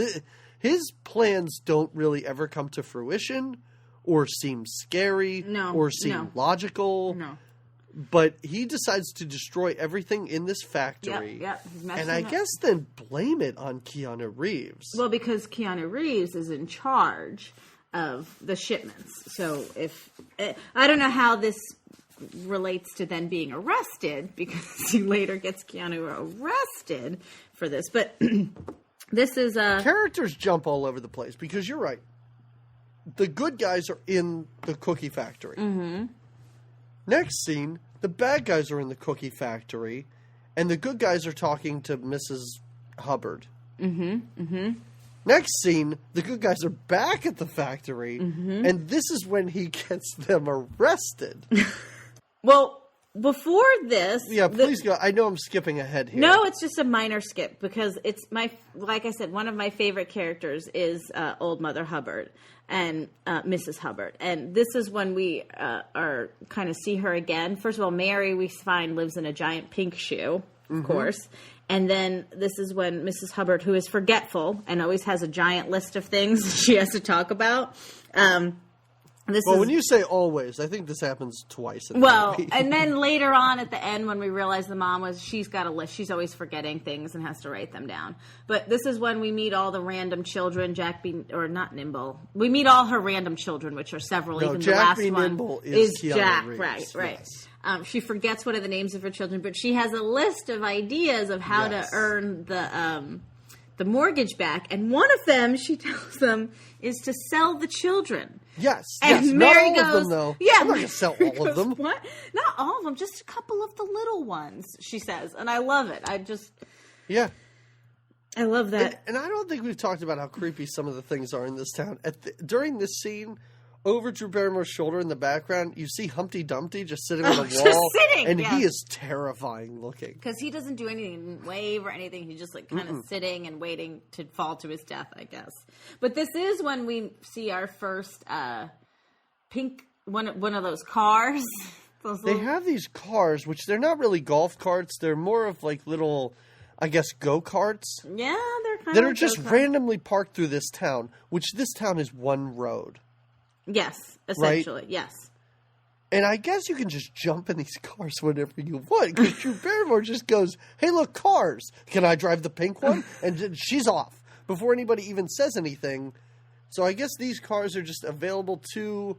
His plans don't really ever come to fruition or seem scary or seem logical. No. But he decides to destroy everything in this factory. Yep. And I guess then blame it on Keanu Reeves. Well, because Keanu Reeves is in charge of the shipments. So I don't know how this relates to then being arrested, because he later gets Keanu arrested for this. But This is characters jump all over the place because you're right. The good guys are in the cookie factory. Mm-hmm. Next scene, the bad guys are in the cookie factory, and the good guys are talking to Mrs. Hubbard. Mm-hmm. Mm-hmm. Next scene, the good guys are back at the factory, and this is when he gets them arrested. Well, before this... Yeah, please go. I know I'm skipping ahead here. No, it's just a minor skip because it's like I said, one of my favorite characters is Old Mother Hubbard and Mrs. Hubbard. And this is when we are kind of see her again. First of all, Mary, we find, lives in a giant pink shoe, of course. And then this is when Mrs. Hubbard, who is forgetful and always has a giant list of things she has to talk about. When you say always, I think this happens twice. In the movie. And then later on at the end when we realize the mom she's got a list. She's always forgetting things and has to write them down. But this is when we meet all the random children. Not Nimble. We meet all her random children, which are several. Even Jack the last B. one Nimble is Jack. Reeves. Right. Yes. She forgets one of the names of her children, but she has a list of ideas of how to earn the mortgage back. And one of them, she tells them, is to sell the children. Yes. And Mary not all goes, of them, though. Yeah, I'm not going to sell all of them. What? Not all of them, just a couple of the little ones, she says. And I love it. Yeah. I love that. And I don't think we've talked about how creepy some of the things are in this town. During this scene, over Drew Barrymore's shoulder in the background, you see Humpty Dumpty just sitting on a wall. Just sitting, and he is terrifying looking. Because he doesn't do anything, wave or anything. He's just like kind of sitting and waiting to fall to his death, I guess. But this is when we see our first pink, one of those cars. They have these cars, which they're not really golf carts. They're more of like little, I guess, go-karts. Yeah, they're kind of that are just randomly parked through this town, which this town is one road. Yes, essentially, right? Yes. And I guess you can just jump in these cars whenever you want, because Drew Barrymore just goes, hey, look, cars. Can I drive the pink one? And she's off before anybody even says anything. So I guess these cars are just available to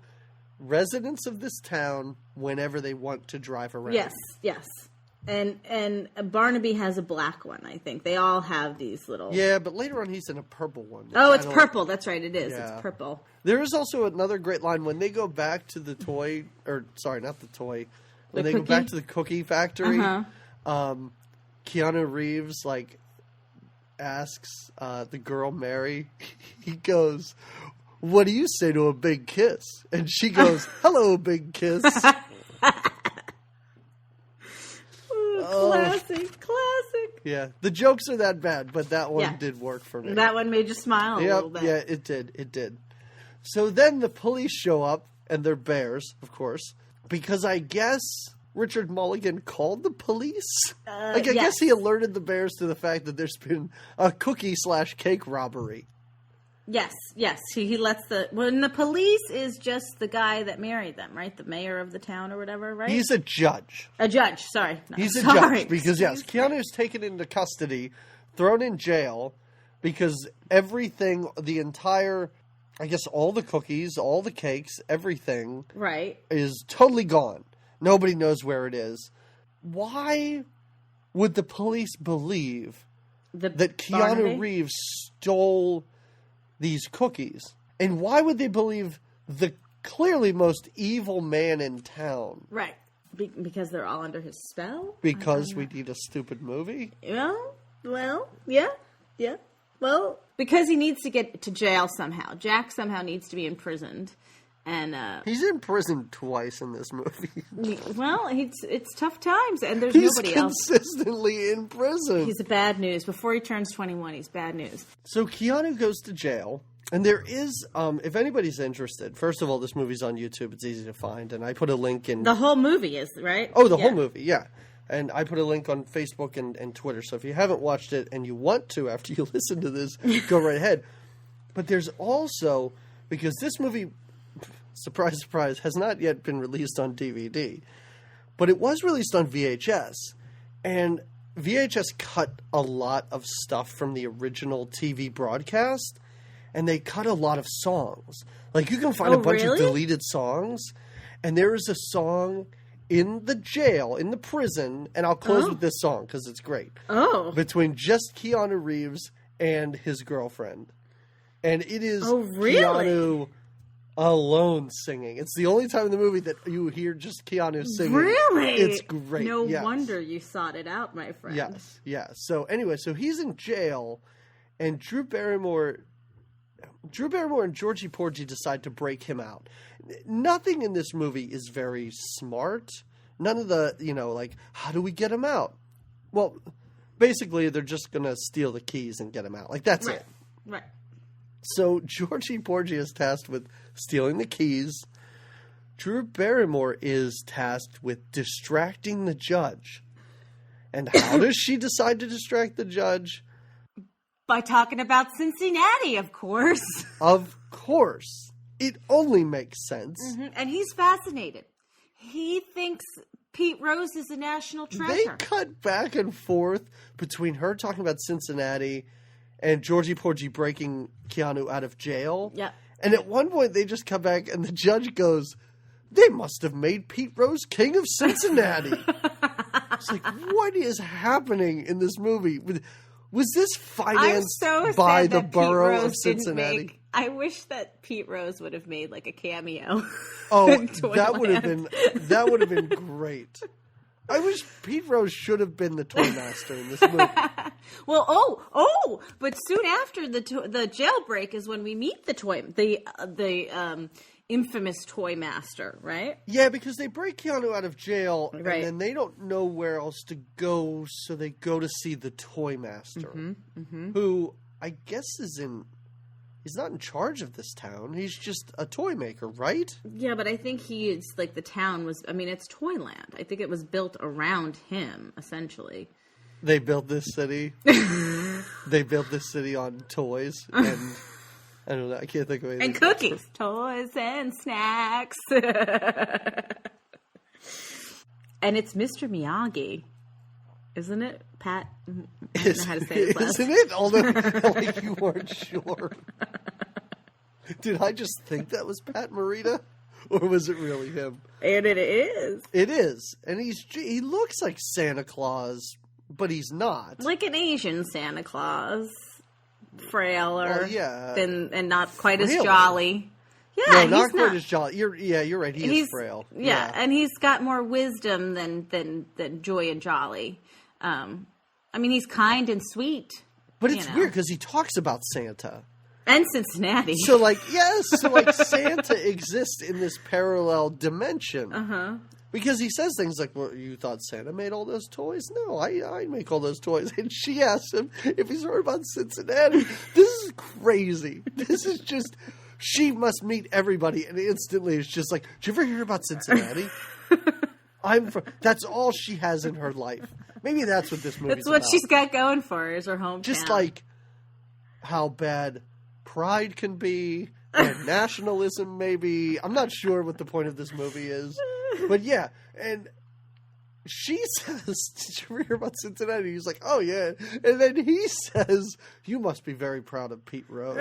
residents of this town whenever they want to drive around. Yes, yes. And Barnaby has a black one, I think. They all have these little... Yeah, but later on he's in a purple one. Oh, it's purple. That's right, it is. Yeah. It's purple. There is also another great line when they go back to the toy... Or, sorry, not the toy. When they go back to the cookie factory, Keanu Reeves, asks the girl, Mary, he goes, what do you say to a big kiss? And she goes, hello, big kiss. Classic. Yeah, the jokes are that bad, but that one did work for me. That one made you smile a little bit. Yeah, it did. So then the police show up, and they're bears, of course, because I guess Richard Mulligan called the police. I guess he alerted the bears to the fact that there's been a cookie/cake robbery. Yes. He lets when the police is just the guy that married them, right? The mayor of the town or whatever, right? He's a judge. A judge, sorry. No, He's a judge because, Keanu's taken into custody, thrown in jail, because everything, the entire, I guess all the cookies, all the cakes, everything is totally gone. Nobody knows where it is. Why would the police believe that Keanu Reeves stole these cookies? And why would they believe the clearly most evil man in town? Right. Because they're all under his spell? Because we need a stupid movie? Well, yeah. Well, because he needs to get to jail somehow. Jack somehow needs to be imprisoned. And he's in prison twice in this movie. Well, it's tough times, and there's nobody else. He's consistently in prison. He's a bad news. Before he turns 21, he's bad news. So Keanu goes to jail, and there is, if anybody's interested, first of all, this movie's on YouTube. It's easy to find, and I put a link in. The whole movie is, right? Oh, the whole movie, yeah. And I put a link on Facebook and Twitter, so if you haven't watched it and you want to after you listen to this, go right ahead. But there's also, because this movie... surprise, surprise, has not yet been released on DVD. But it was released on VHS. And VHS cut a lot of stuff from the original TV broadcast. And they cut a lot of songs. Like, you can find a bunch of deleted songs. And there is a song in the jail, in the prison. And I'll close with this song, because it's great. Oh. Between just Keanu Reeves and his girlfriend. And it is really? Keanu alone singing. It's the only time in the movie that you hear just Keanu singing. Really? It's great. No wonder you sought it out, my friend. Yes, yes. So anyway, so he's in jail, and Drew Barrymore and Georgie Porgy decide to break him out. Nothing in this movie is very smart. None of the, like, how do we get him out? Well, basically, they're just going to steal the keys and get him out. Like, that's it. Right. So Georgie Porgy is tasked with stealing the keys. Drew Barrymore is tasked with distracting the judge. And how does she decide to distract the judge? By talking about Cincinnati, of course. Of course. It only makes sense. Mm-hmm. And he's fascinated. He thinks Pete Rose is a national treasure. They cut back and forth between her talking about Cincinnati and Georgie Porgy breaking Keanu out of jail. Yeah. And at one point, they just come back and the judge goes, they must have made Pete Rose king of Cincinnati. It's like, what is happening in this movie? Was this financed by the borough of Cincinnati? I wish that Pete Rose would have made like a cameo. Oh, that would have been great. I wish Pete Rose should have been the toy master in this movie. Well, but soon after the jailbreak is when we meet the infamous toy master, right? Yeah, because they break Keanu out of jail, right. And then they don't know where else to go, so they go to see the toy master, who I guess he's not in charge of this town. He's just a toy maker, right? Yeah, but I think the town was, it's Toyland. I think it was built around him, essentially. They built this city. They built this city on toys, and I don't know, I can't think of anything. And cookies. Toys and snacks. And it's Mr. Miyagi. Isn't it, Pat? I don't know how to say it. Isn't it? Although, like, you weren't sure. Did I just think that was Pat Morita? Or was it really him? And it is. It is. And he looks like Santa Claus, but he's not. Like an Asian Santa Claus. Frailer. Well, yeah. And not quite as jolly. Yeah, no, not quite as jolly. You're right. He's frail. Yeah, and he's got more wisdom than Joy and Jolly. He's kind and sweet. But it's weird because he talks about Santa. And Cincinnati. So, Santa exists in this parallel dimension. Uh-huh. Because he says things like, well, you thought Santa made all those toys? No, I make all those toys. And she asks him if he's heard about Cincinnati. This is crazy. This is just, she must meet everybody. And instantly it's just like, did you ever hear about Cincinnati? That's all she has in her life. Maybe that's what this movie's That's what about. she's got going for her, is her hometown. Just like how bad pride can be, and nationalism maybe. I'm not sure what the point of this movie is. But yeah, and she says, did you ever hear about Cincinnati? He's like, oh yeah. And then he says, you must be very proud of Pete Rose.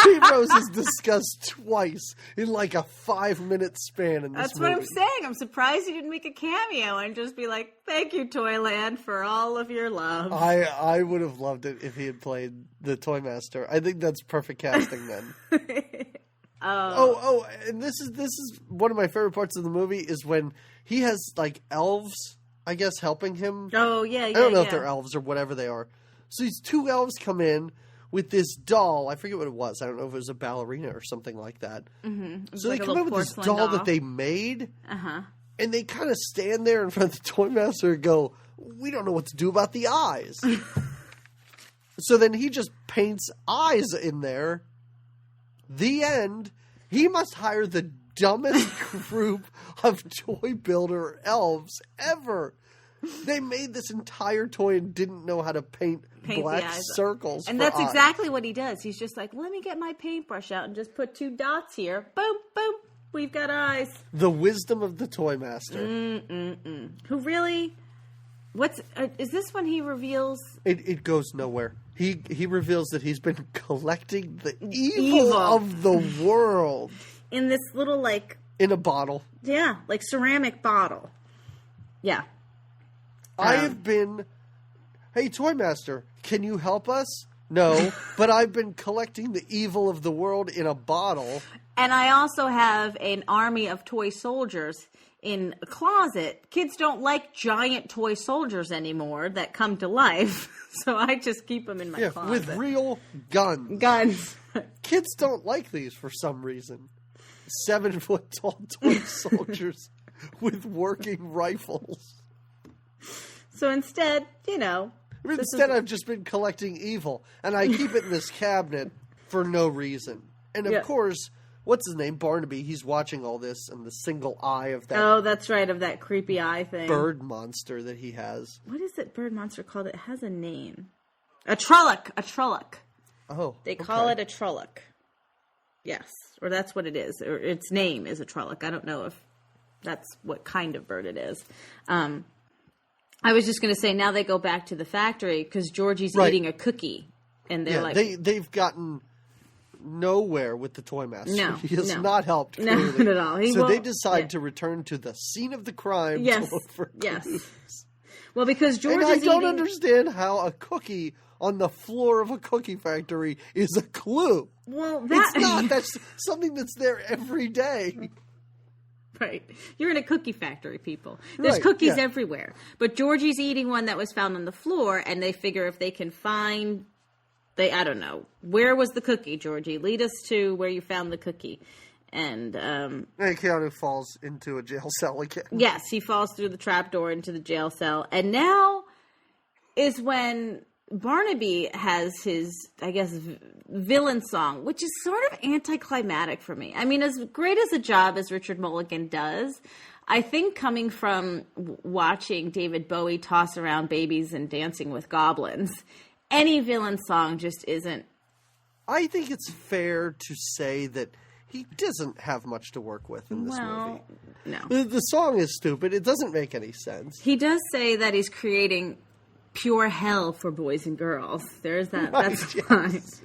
Pete Rose is discussed twice in like a 5-minute span in this That's movie. what I'm saying. I'm surprised you didn't make a cameo and just be like, thank you, Toyland, for all of your love. I would have loved it if he had played the Toy Master. I think that's perfect casting then. And this is one of my favorite parts of the movie is when he has like elves, I guess, helping him. Oh yeah, I don't know if they're elves or whatever they are. So these two elves come in with this doll. I forget what it was. I don't know if it was a ballerina or something like that. Mm-hmm. So like they come in with this doll that they made. Uh-huh. And they kind of stand there in front of the toy master and go, we don't know what to do about the eyes. So then he just paints eyes in there. The end. He must hire the dumbest group of toy builder elves ever. They made this entire toy and didn't know how to paint black circles. And that's exactly what he does. He's just like, let me get my paintbrush out and just put 2 dots here. Boom, boom. We've got eyes. The wisdom of the toy master. Who really... is this when he reveals... It goes nowhere. He reveals that he's been collecting the evil of the world. In this little, like... In a bottle. Yeah, like ceramic bottle. Yeah. I have been... Hey, Toy Master, can you help us? No, but I've been collecting the evil of the world in a bottle. And I also have an army of toy soldiers in a closet. Kids don't like giant toy soldiers anymore that come to life. So I just keep them in my closet. With real guns. Guns. Kids don't like these for some reason. 7-foot tall toy soldiers with working rifles. So instead, I've just been collecting evil, and I keep it in this cabinet for no reason. And of course, what's his name? Barnaby. He's watching all this, and the single eye of that. Oh, that's right, of that creepy eye thing. Bird monster that he has. What is it? Bird monster called? It has a name. A Trolloc. A Trolloc. Oh, they call it a Trolloc. Yes, or that's what it is. Or its name is a Trolloc. I don't know if that's what kind of bird it is. I was just going to say, now they go back to the factory because Georgie's eating a cookie. And they're like... They've gotten nowhere with the toy master. No, he has not helped. No, not at all. So they decide to return to the scene of the crime to look for clues. Well, because George I don't understand how a cookie on the floor of a cookie factory is a clue. Well, it's not. That's something that's there every day. Right. You're in a cookie factory, people. There's cookies everywhere. But Georgie's eating one that was found on the floor, and they figure if they can find... I don't know. Where was the cookie, Georgie? Lead us to where you found the cookie. And Keanu falls into a jail cell again. Yes, he falls through the trapdoor into the jail cell. And now is when Barnaby has his, I guess, villain song, which is sort of anticlimactic for me. I mean, as great as a job as Richard Mulligan does, I think coming from watching David Bowie toss around babies and Dancing with Goblins, any villain song just isn't. I think it's fair to say that he doesn't have much to work with in this movie. No. The song is stupid. It doesn't make any sense. He does say that he's creating pure hell for boys and girls. There's that. Right, that's fine. Yes.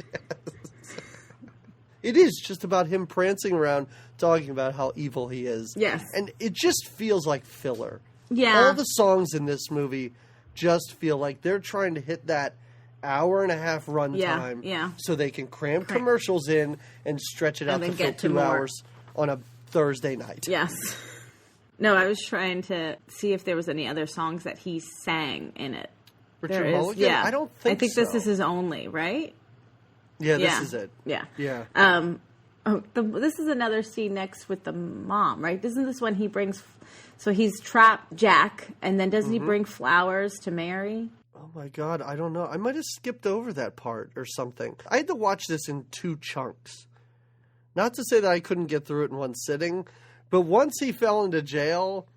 It is just about him prancing around talking about how evil he is. Yes. And it just feels like filler. Yeah. All the songs in this movie just feel like they're trying to hit that hour-and-a-half runtime so they can cram commercials in and stretch it out to fill 2 hours on a Thursday night. Yes. No, I was trying to see if there was any other songs that he sang in it. Richard Mulligan? Yeah. I don't think so. this is his only, right? Yeah, this is it. Yeah. Yeah. This is another scene next with the mom, right? Isn't this when he brings... So he's trapped Jack, and then doesn't he bring flowers to Mary? Oh my God, I don't know. I might have skipped over that part or something. I had to watch this in 2 chunks. Not to say that I couldn't get through it in one sitting, but once he fell into jail,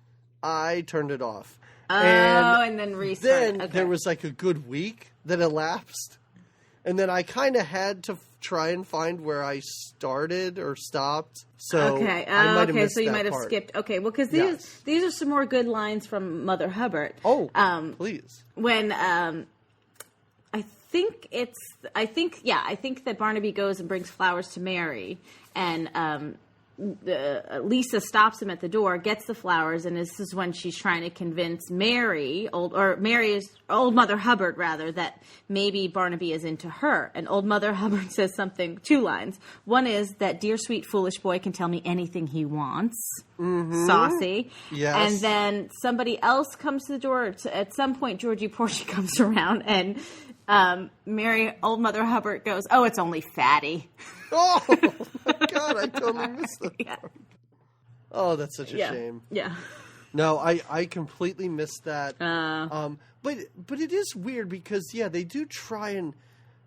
I turned it off. Oh, and then restarted. Then there was like a good week that elapsed, and then I kind of had to try and find where I started or stopped. So okay, I might have missed so you that might have part. skipped. Okay, well, because these are some more good lines from Mother Hubbard. Oh, please. When I think that Barnaby goes and brings flowers to Mary, and Lisa stops him at the door, gets the flowers, and this is when she's trying to convince old Mother Hubbard rather, that maybe Barnaby is into her. And old Mother Hubbard says something, 2 lines. One is that dear sweet foolish boy can tell me anything he wants. Saucy. Yes. And then somebody else comes to the door. At some point, Georgie Porgy comes around, and old Mother Hubbard goes, "Oh, it's only Fatty." Oh my God, I totally missed that part. Oh, that's such a shame. Yeah. No, I completely missed that. But it is weird because they do try and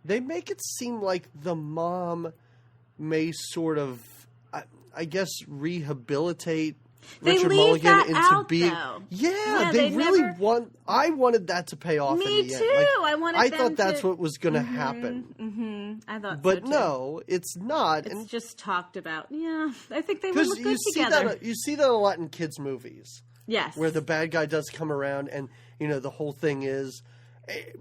they make it seem like the mom may sort of, I guess, rehabilitate Richard Mulligan into being. Though. Yeah, they really want. I wanted that to pay off. Me in the too. End. I thought that's what was going to happen. I thought, but so too. No, it's not. It's just talked about. Yeah, I think they would look good together. You see that a lot in kids' movies. Yes, where the bad guy does come around, and the whole thing is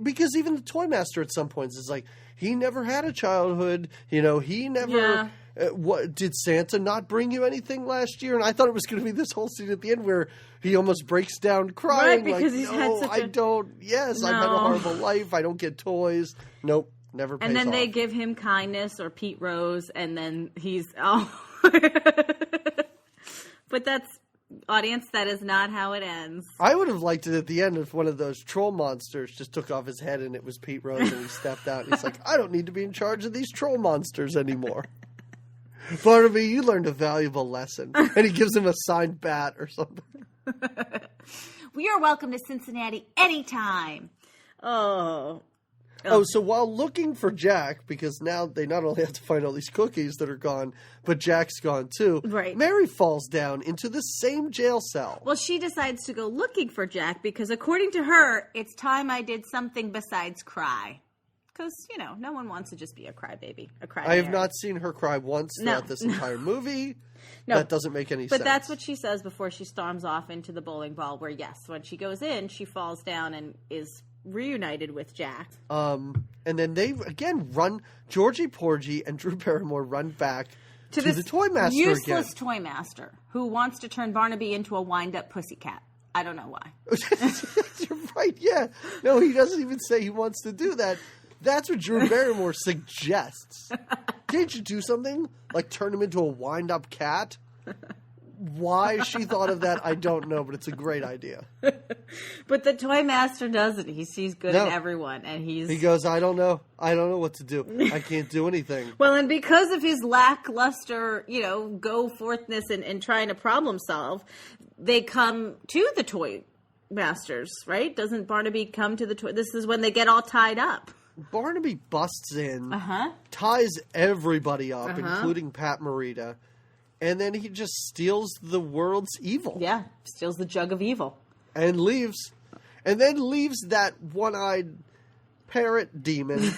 because even the toy master at some points is like he never had a childhood. He never. Yeah. What did Santa not bring you anything last year? And I thought it was going to be this whole scene at the end where he almost breaks down crying. Right, because like, he's had such I don't. Yes, I've had a horrible life. I don't get toys. Nope. Never pays And then off. they give him kindness or Pete Rose, and then he's But that's audience. That is not how it ends. I would have liked it at the end if one of those troll monsters just took off his head and it was Pete Rose and he stepped out and he's like, I don't need to be in charge of these troll monsters anymore. Barnaby, you learned a valuable lesson. And he gives him a signed bat or something. We are welcome to Cincinnati anytime. Oh, so while looking for Jack, because now they not only have to find all these cookies that are gone, but Jack's gone too. Right. Mary falls down into the same jail cell. Well, she decides to go looking for Jack because, according to her, it's time I did something besides cry. Because, no one wants to just be a crybaby. I have not seen her cry once throughout this entire movie. No. That doesn't make any sense. But that's what she says before she storms off into the bowling ball, where, yes, when she goes in, she falls down and is reunited with Jack. And then they, again, Georgie Porgy and Drew Barrymore run back to the Toy Master useless again. Toy Master who wants to turn Barnaby into a wind-up pussycat. I don't know why. You're right, yeah. No, he doesn't even say he wants to do that. That's what Drew Barrymore suggests. Can't you do something like turn him into a wind-up cat? Why she thought of that, I don't know, but it's a great idea. But the Toy Master doesn't. He sees good in everyone, and he goes, I don't know what to do. I can't do anything. Well, and because of his lackluster, go forthness and trying to problem solve, they come to the Toy Masters, right? Doesn't Barnaby come to the toy? This is when they get all tied up. Barnaby busts in, ties everybody up, including Pat Morita, and then he just steals the world's evil. Yeah, steals the jug of evil. And leaves. And then leaves that one-eyed parrot demon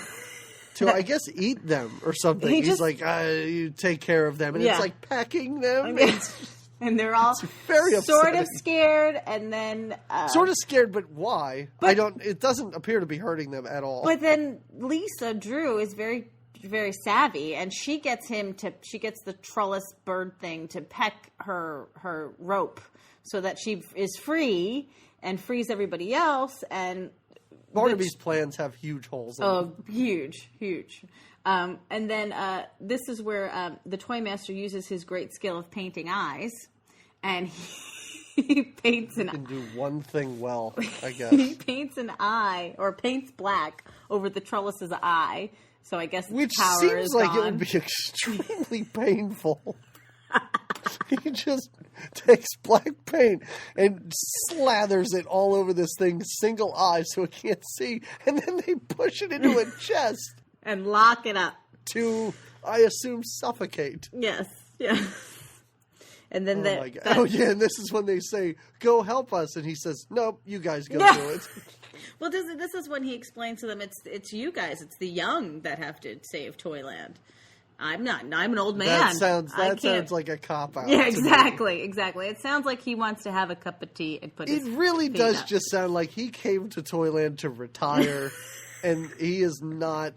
to, I guess, eat them or something. He's like, you take care of them. And it's like pecking them. And they're all very sort of scared, and then... sort of scared, but why? It doesn't appear to be hurting them at all. But then Lisa Drew is very, very savvy, and she gets the trellis bird thing to peck her rope so that she is free and frees everybody else. And Barnaby's plans have huge holes in them. Huge. And then this is where the Toy Master uses his great skill of painting eyes, and he paints an eye. He can do one thing well, I guess. He paints an eye, or paints black over the trellis's eye, so I guess Which power seems is like gone. it would be extremely painful. He just takes black paint and slathers it all over this thing's single eye so it can't see, and then they push it into a chest. And lock it up. To, I assume, suffocate. Yes. And then my God. And this is when they say, go help us. And he says, nope, you guys go do it. Well, this is when he explains to them, it's you guys, it's the young that have to save Toyland. I'm not. I'm an old man. That sounds like a cop-out. Yeah, exactly. It sounds like he wants to have a cup of tea and put his It really feet does up. just sound like he came to Toyland to retire, and he is not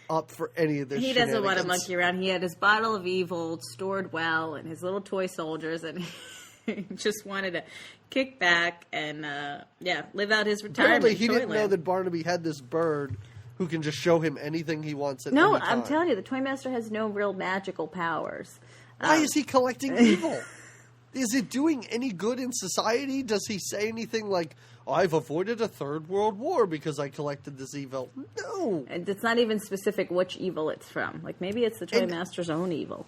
up for any of this. He doesn't want to monkey around. He had his bottle of evil stored well and his little toy soldiers, and he just wanted to kick back and live out his retirement. Apparently, he didn't know that Barnaby had this bird who can just show him anything he wants at any time. I'm telling you, the Toy Master has no real magical powers. Why is he collecting evil? Is it doing any good in society? Does he say anything like, I've avoided a third world war because I collected this evil? No. And it's not even specific which evil it's from. Like, maybe it's the Toy Master's own evil.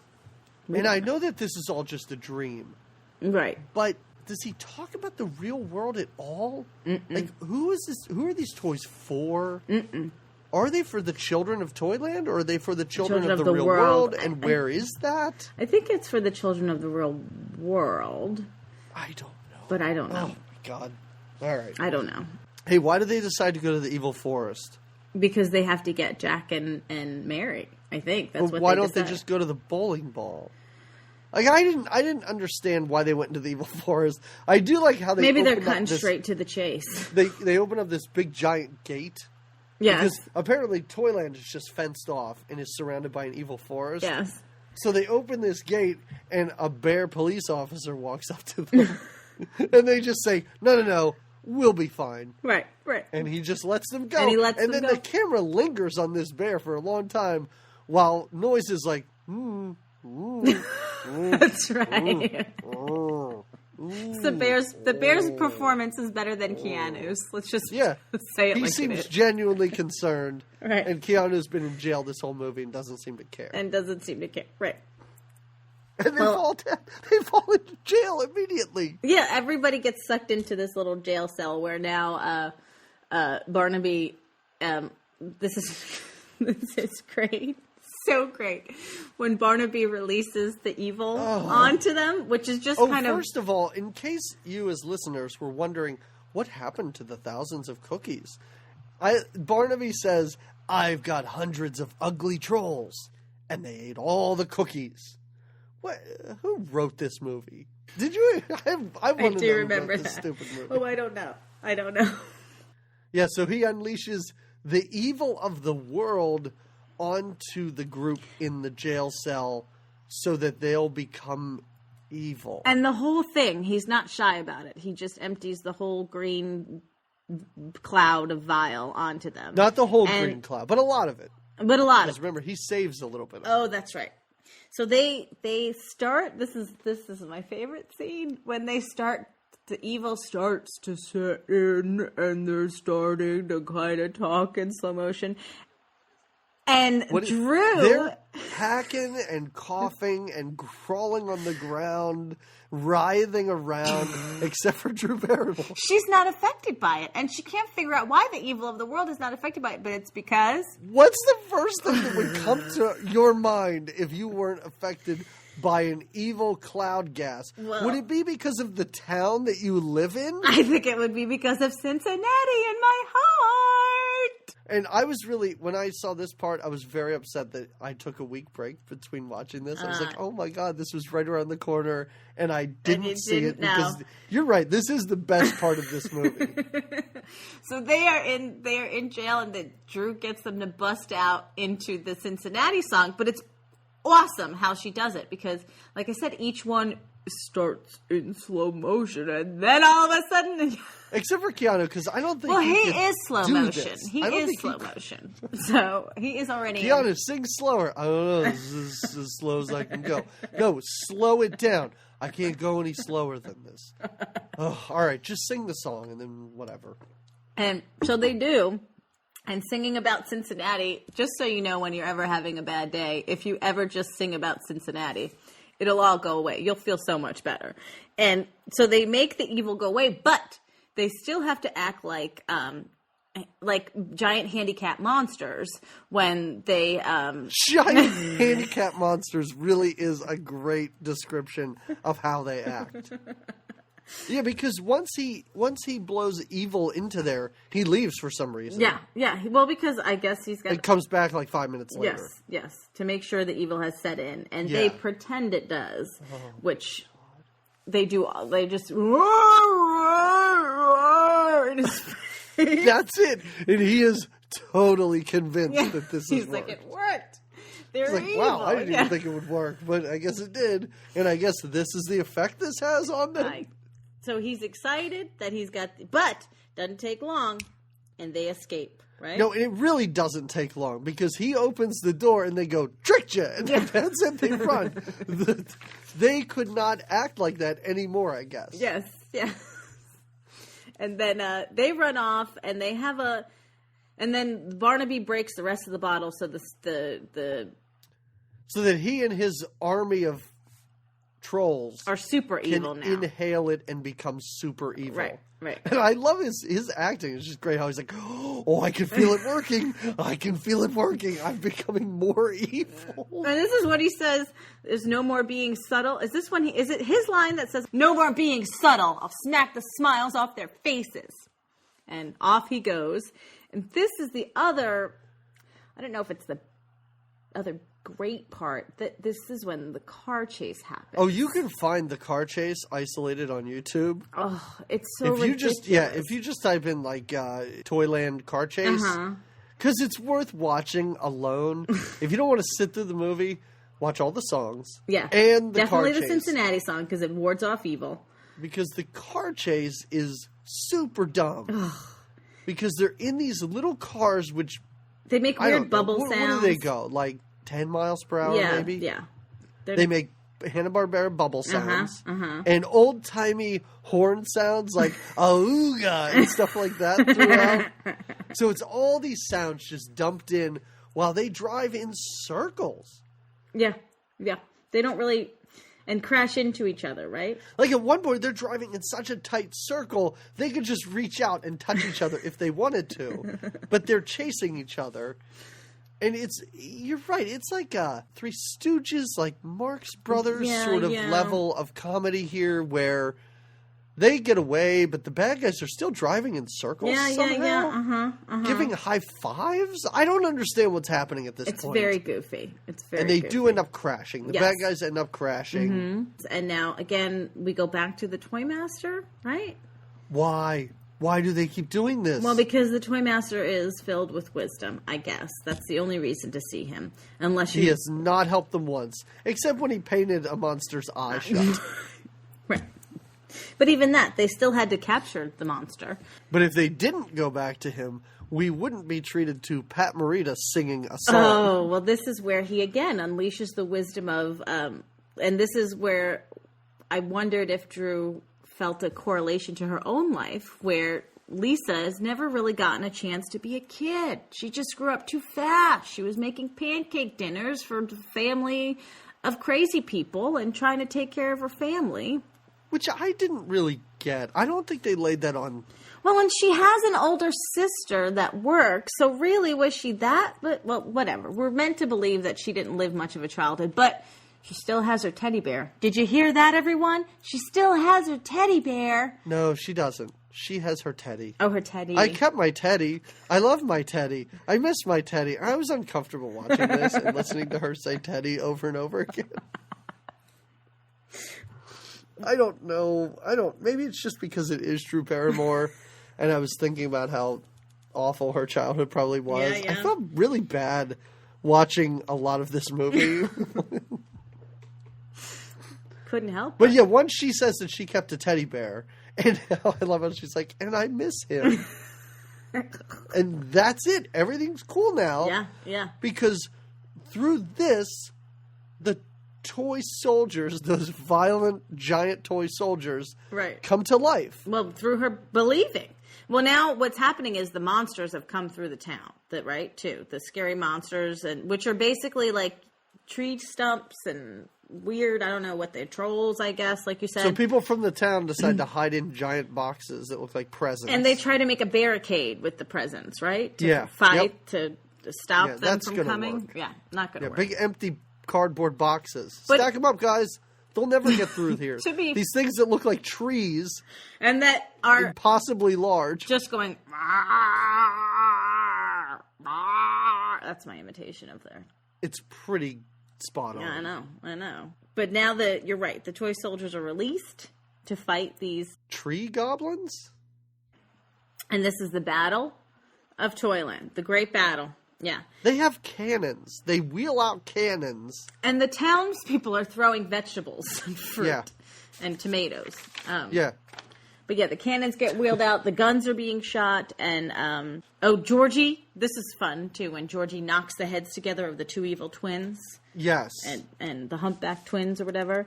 And I know that this is all just a dream. Right. But does he talk about the real world at all? Like, who are these toys for? Are they for the children of Toyland, or are they for the children of the real world? And where is that? I think it's for the children of the real world. I don't know. But I don't know. Oh, my God. All right. I don't know. Hey, why did they decide to go to the evil forest? Because they have to get Jack and Mary. I think that's what. Why don't they just go to the bowling ball? Like, I didn't understand why they went into the evil forest. I do like how they maybe they're cutting straight to the chase. They open up this big giant gate. Yes. Because apparently Toyland is just fenced off and is surrounded by an evil forest. Yes. So they open this gate and a bear police officer walks up to them. And they just say, no, we'll be fine. Right. And he just lets them go. And then the camera lingers on this bear for a long time while Noise is like, That's right. The bear's performance is better than Keanu's. Let's just say it like it is. He seems genuinely concerned. Right. And Keanu's been in jail this whole movie and doesn't seem to care. Right. And they fall into jail immediately. Yeah, everybody gets sucked into this little jail cell where now Barnaby, this is great. So great. When Barnaby releases the evil onto them, which is just kind of... First of all, in case you as listeners were wondering what happened to the thousands of cookies, Barnaby says, I've got hundreds of ugly trolls, and they ate all the cookies. What? Who wrote this movie? Did you? I do remember that. Stupid movie. Oh, I don't know. Yeah, so he unleashes the evil of the world onto the group in the jail cell so that they'll become evil. And the whole thing, he's not shy about it. He just empties the whole green cloud of vile onto them. Not the whole green cloud, but a lot of it. Because remember, he saves a little bit of it. That's right. So they start, this is my favorite scene, when they start, the evil starts to set in and they're starting to kind of talk in slow motion. And Drew... They're hacking and coughing and crawling on the ground, writhing around, except for Drew Barrymore. She's not affected by it, and she can't figure out why the evil of the world is not affected by it, but it's because... What's the first thing that would come to your mind if you weren't affected by an evil cloud gas? Well, would it be because of the town that you live in? I think it would be because of Cincinnati in my heart. And I was really, when I saw this part, I was very upset that I took a week break between watching this. I was like, oh my God, this was right around the corner, and I didn't see it. Because you're right, this is the best part of this movie. So they are in jail, and Drew gets them to bust out into the Cincinnati song, but it's awesome how she does it, because, like I said, each one starts in slow motion, and then all of a sudden... Except for Keanu, because I don't think he is slow motion. This. He is slow motion. So he is already... Keanu, sing slower. I don't know. This is as slow as I can go. No, slow it down. I can't go any slower than this. Oh, all right, just sing the song, and then whatever. And so they do. And singing about Cincinnati, just so you know, when you're ever having a bad day, if you ever just sing about Cincinnati, it'll all go away. You'll feel so much better. And so they make the evil go away, but they still have to act like giant handicap monsters when they... Giant handicap monsters really is a great description of how they act. Yeah, because once he blows evil into there, he leaves for some reason. Yeah. Well, because I guess he's got... It comes back like 5 minutes later. Yes, to make sure the evil has set in. And they pretend it does, which they do. They just... That's it. And he is totally convinced that this is He's like, it worked. They're like, evil. wow, I didn't even think it would work, but I guess it did. And I guess this is the effect this has on them. So he's excited that he's got... But doesn't take long, and they escape, right? No, it really doesn't take long, because he opens the door and they go, tricked you! And that's it, they run. They could not act like that anymore, I guess. Yes. And then they run off, and they have a... And then Barnaby breaks the rest of the bottle, so so that he and his army of trolls are super evil now. Inhale it and become super evil. Right. And I love his acting. It's just great how he's like, oh, I can feel it working. I can feel it working. I'm becoming more evil. And this is what he says. There's no more being subtle. Is it his line that says, no more being subtle. I'll smack the smiles off their faces. And off he goes. And this is the other, I don't know if it's the other great part, that this is when the car chase happens. Oh, you can find the car chase isolated on YouTube. Oh, it's so ridiculous. If you just type in like Toyland car chase, because it's worth watching alone. If you don't want to sit through the movie, watch all the songs. Yeah, and the car chase. Definitely the Cincinnati song, because it wards off evil. because the car chase is super dumb. Because they're in these little cars, which... They make weird bubble sounds. Where do they go? Like 10 miles per hour, maybe? Yeah. They make Hanna-Barbera bubble sounds and old-timey horn sounds like "Auga" and stuff like that throughout. So it's all these sounds just dumped in while they drive in circles. Yeah. They don't really... And crash into each other, right? Like at one point, they're driving in such a tight circle, they could just reach out and touch each other if they wanted to. But they're chasing each other. And you're right, it's like Three Stooges, like Marx Brothers sort of level of comedy here where they get away, but the bad guys are still driving in circles somehow. Giving high fives? I don't understand what's happening at this point. It's very goofy. And they do end up crashing. The bad guys end up crashing. And now, again, we go back to the Toy Master, right? Why? Why do they keep doing this? Well, because the Toy Master is filled with wisdom, I guess. That's the only reason to see him. He has not helped them once, except when he painted a monster's eye shut. Right. But even that, they still had to capture the monster. But if they didn't go back to him, we wouldn't be treated to Pat Morita singing a song. Oh, well, this is where he, again, unleashes the wisdom of... and this is where I wondered if Drew felt a correlation to her own life, where Lisa has never really gotten a chance to be a kid. She just grew up too fast. She was making pancake dinners for the family of crazy people and trying to take care of her family. Which I didn't really get. I don't think they laid that on... Well, and she has an older sister that works, so really was she that? But, well, whatever. We're meant to believe that she didn't live much of a childhood, but she still has her teddy bear. Did you hear that, everyone? She still has her teddy bear. No, she doesn't. She has her teddy. Oh, her teddy. I kept my teddy. I love my teddy. I miss my teddy. I was uncomfortable watching this and listening to her say teddy over and over again. I don't know. Maybe it's just because it is Drew Barrymore, and I was thinking about how awful her childhood probably was. Yeah. I felt really bad watching a lot of this movie. Couldn't help But yeah, once she says that she kept a teddy bear, and I love how she's like, and I miss him. And that's it. Everything's cool now. Yeah. Because through this, the toy soldiers, those violent giant toy soldiers, come to life. Well, through her believing. Well, now what's happening is the monsters have come through the town, too. The scary monsters, which are basically like tree stumps and weird, I don't know what they're, trolls, I guess, like you said. So people from the town decide to hide in giant boxes that look like presents. And they try to make a barricade with the presents, right? To fight, to stop them from coming. Work. Yeah, not going to work. Big empty cardboard boxes. Stack them up, guys. They'll never get through here. These things that look like trees. And that are impossibly large. Just going... That's my imitation of there. It's pretty spot on. Yeah, I know. But now that you're right, the toy soldiers are released to fight these... tree goblins? And this is the Battle of Toyland. The Great Battle. Yeah. They have cannons. They wheel out cannons. And the townspeople are throwing vegetables and fruit and tomatoes. But yeah, the cannons get wheeled out. The guns are being shot. And, Georgie. This is fun, too, when Georgie knocks the heads together of the two evil twins. Yes. And the humpback twins or whatever.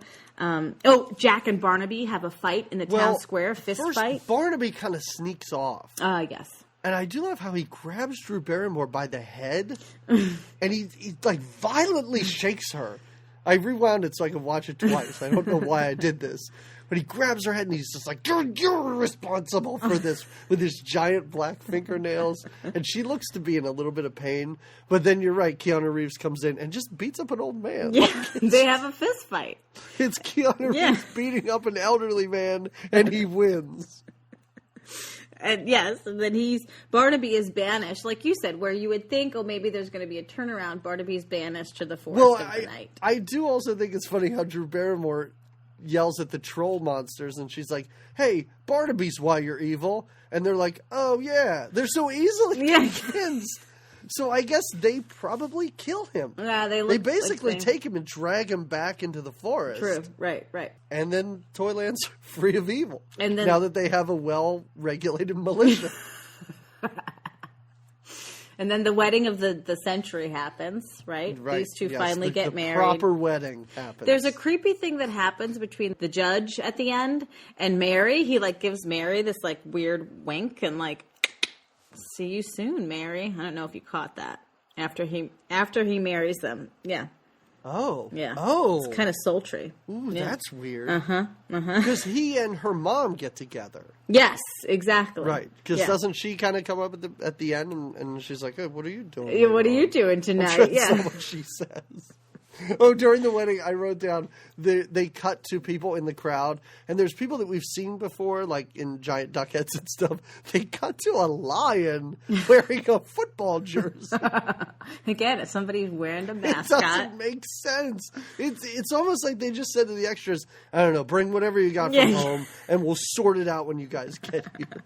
Jack and Barnaby have a fight in the town square, fist fight. Barnaby kind of sneaks off. Yes. And I do love how he grabs Drew Barrymore by the head, and he like violently shakes her. I rewound it so I could watch it twice. I don't know why I did this. But he grabs her head and he's just like, you're responsible for this, with his giant black fingernails. And she looks to be in a little bit of pain. But then you're right, Keanu Reeves comes in and just beats up an old man. Yeah, they have a fist fight. It's Keanu Reeves beating up an elderly man, and he wins. And yes, and then Barnaby is banished, like you said, where you would think, maybe there's going to be a turnaround. Barnaby's banished to the forest of the night. I do also think it's funny how Drew Barrymore yells at the troll monsters, and she's like, hey, Barnaby's why you're evil. And they're like, oh, yeah, they're so easily convinced. So I guess they probably kill him. Yeah, they basically take him and drag him back into the forest. True, right. And then Toyland's free of evil. And then, now that they have a well-regulated militia. And then the wedding of the century happens, right? These two finally get married. The proper wedding happens. There's a creepy thing that happens between the judge at the end and Mary. He, like, gives Mary this, like, weird wink and, like, see you soon, Mary. I don't know if you caught that. After he marries them. Yeah. Oh. Yeah. Oh. It's kind of sultry. Ooh, yeah. That's weird. Because he and her mom get together. Yes, exactly. Right. Because doesn't she kind of come up at the end and she's like, hey, what are you doing? Yeah, what are you doing tonight? That's what she says. Oh, during the wedding, I wrote down they cut to people in the crowd, and there's people that we've seen before, like in giant duck heads and stuff. They cut to a lion wearing a football jersey. Again, it's somebody wearing a mascot. It doesn't make sense. It's almost like they just said to the extras, I don't know, bring whatever you got from home, and we'll sort it out when you guys get here.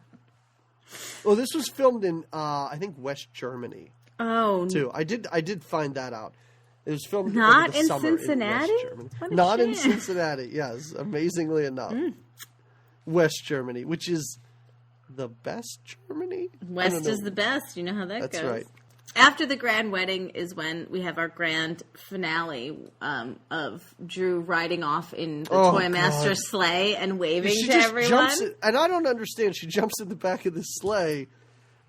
Well, this was filmed in, I think, West Germany. Oh. Too. I did find that out. It was filmed not in Cincinnati? Not in Cincinnati, yes. Amazingly enough. West Germany, which is the best Germany? West is the best. You know how that goes. That's right. After the grand wedding is when we have our grand finale of Drew riding off in the Toy Master sleigh and waving to everyone. And I don't understand. She jumps in the back of the sleigh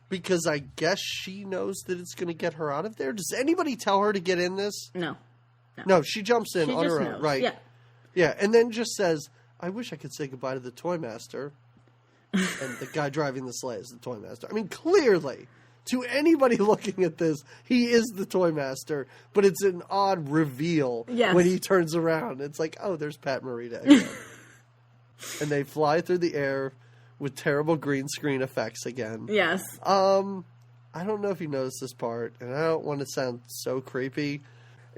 because I guess she knows that it's going to get her out of there. Does anybody tell her to get in this? No, she jumps in on her own. Right. Yeah, and then just says, I wish I could say goodbye to the Toy Master. And the guy driving the sleigh is the Toy Master. I mean, clearly, to anybody looking at this, he is the Toy Master, but it's an odd reveal when he turns around. It's like, oh, there's Pat Morita again. And they fly through the air with terrible green screen effects again. Yes. I don't know if you noticed this part, and I don't want to sound so creepy.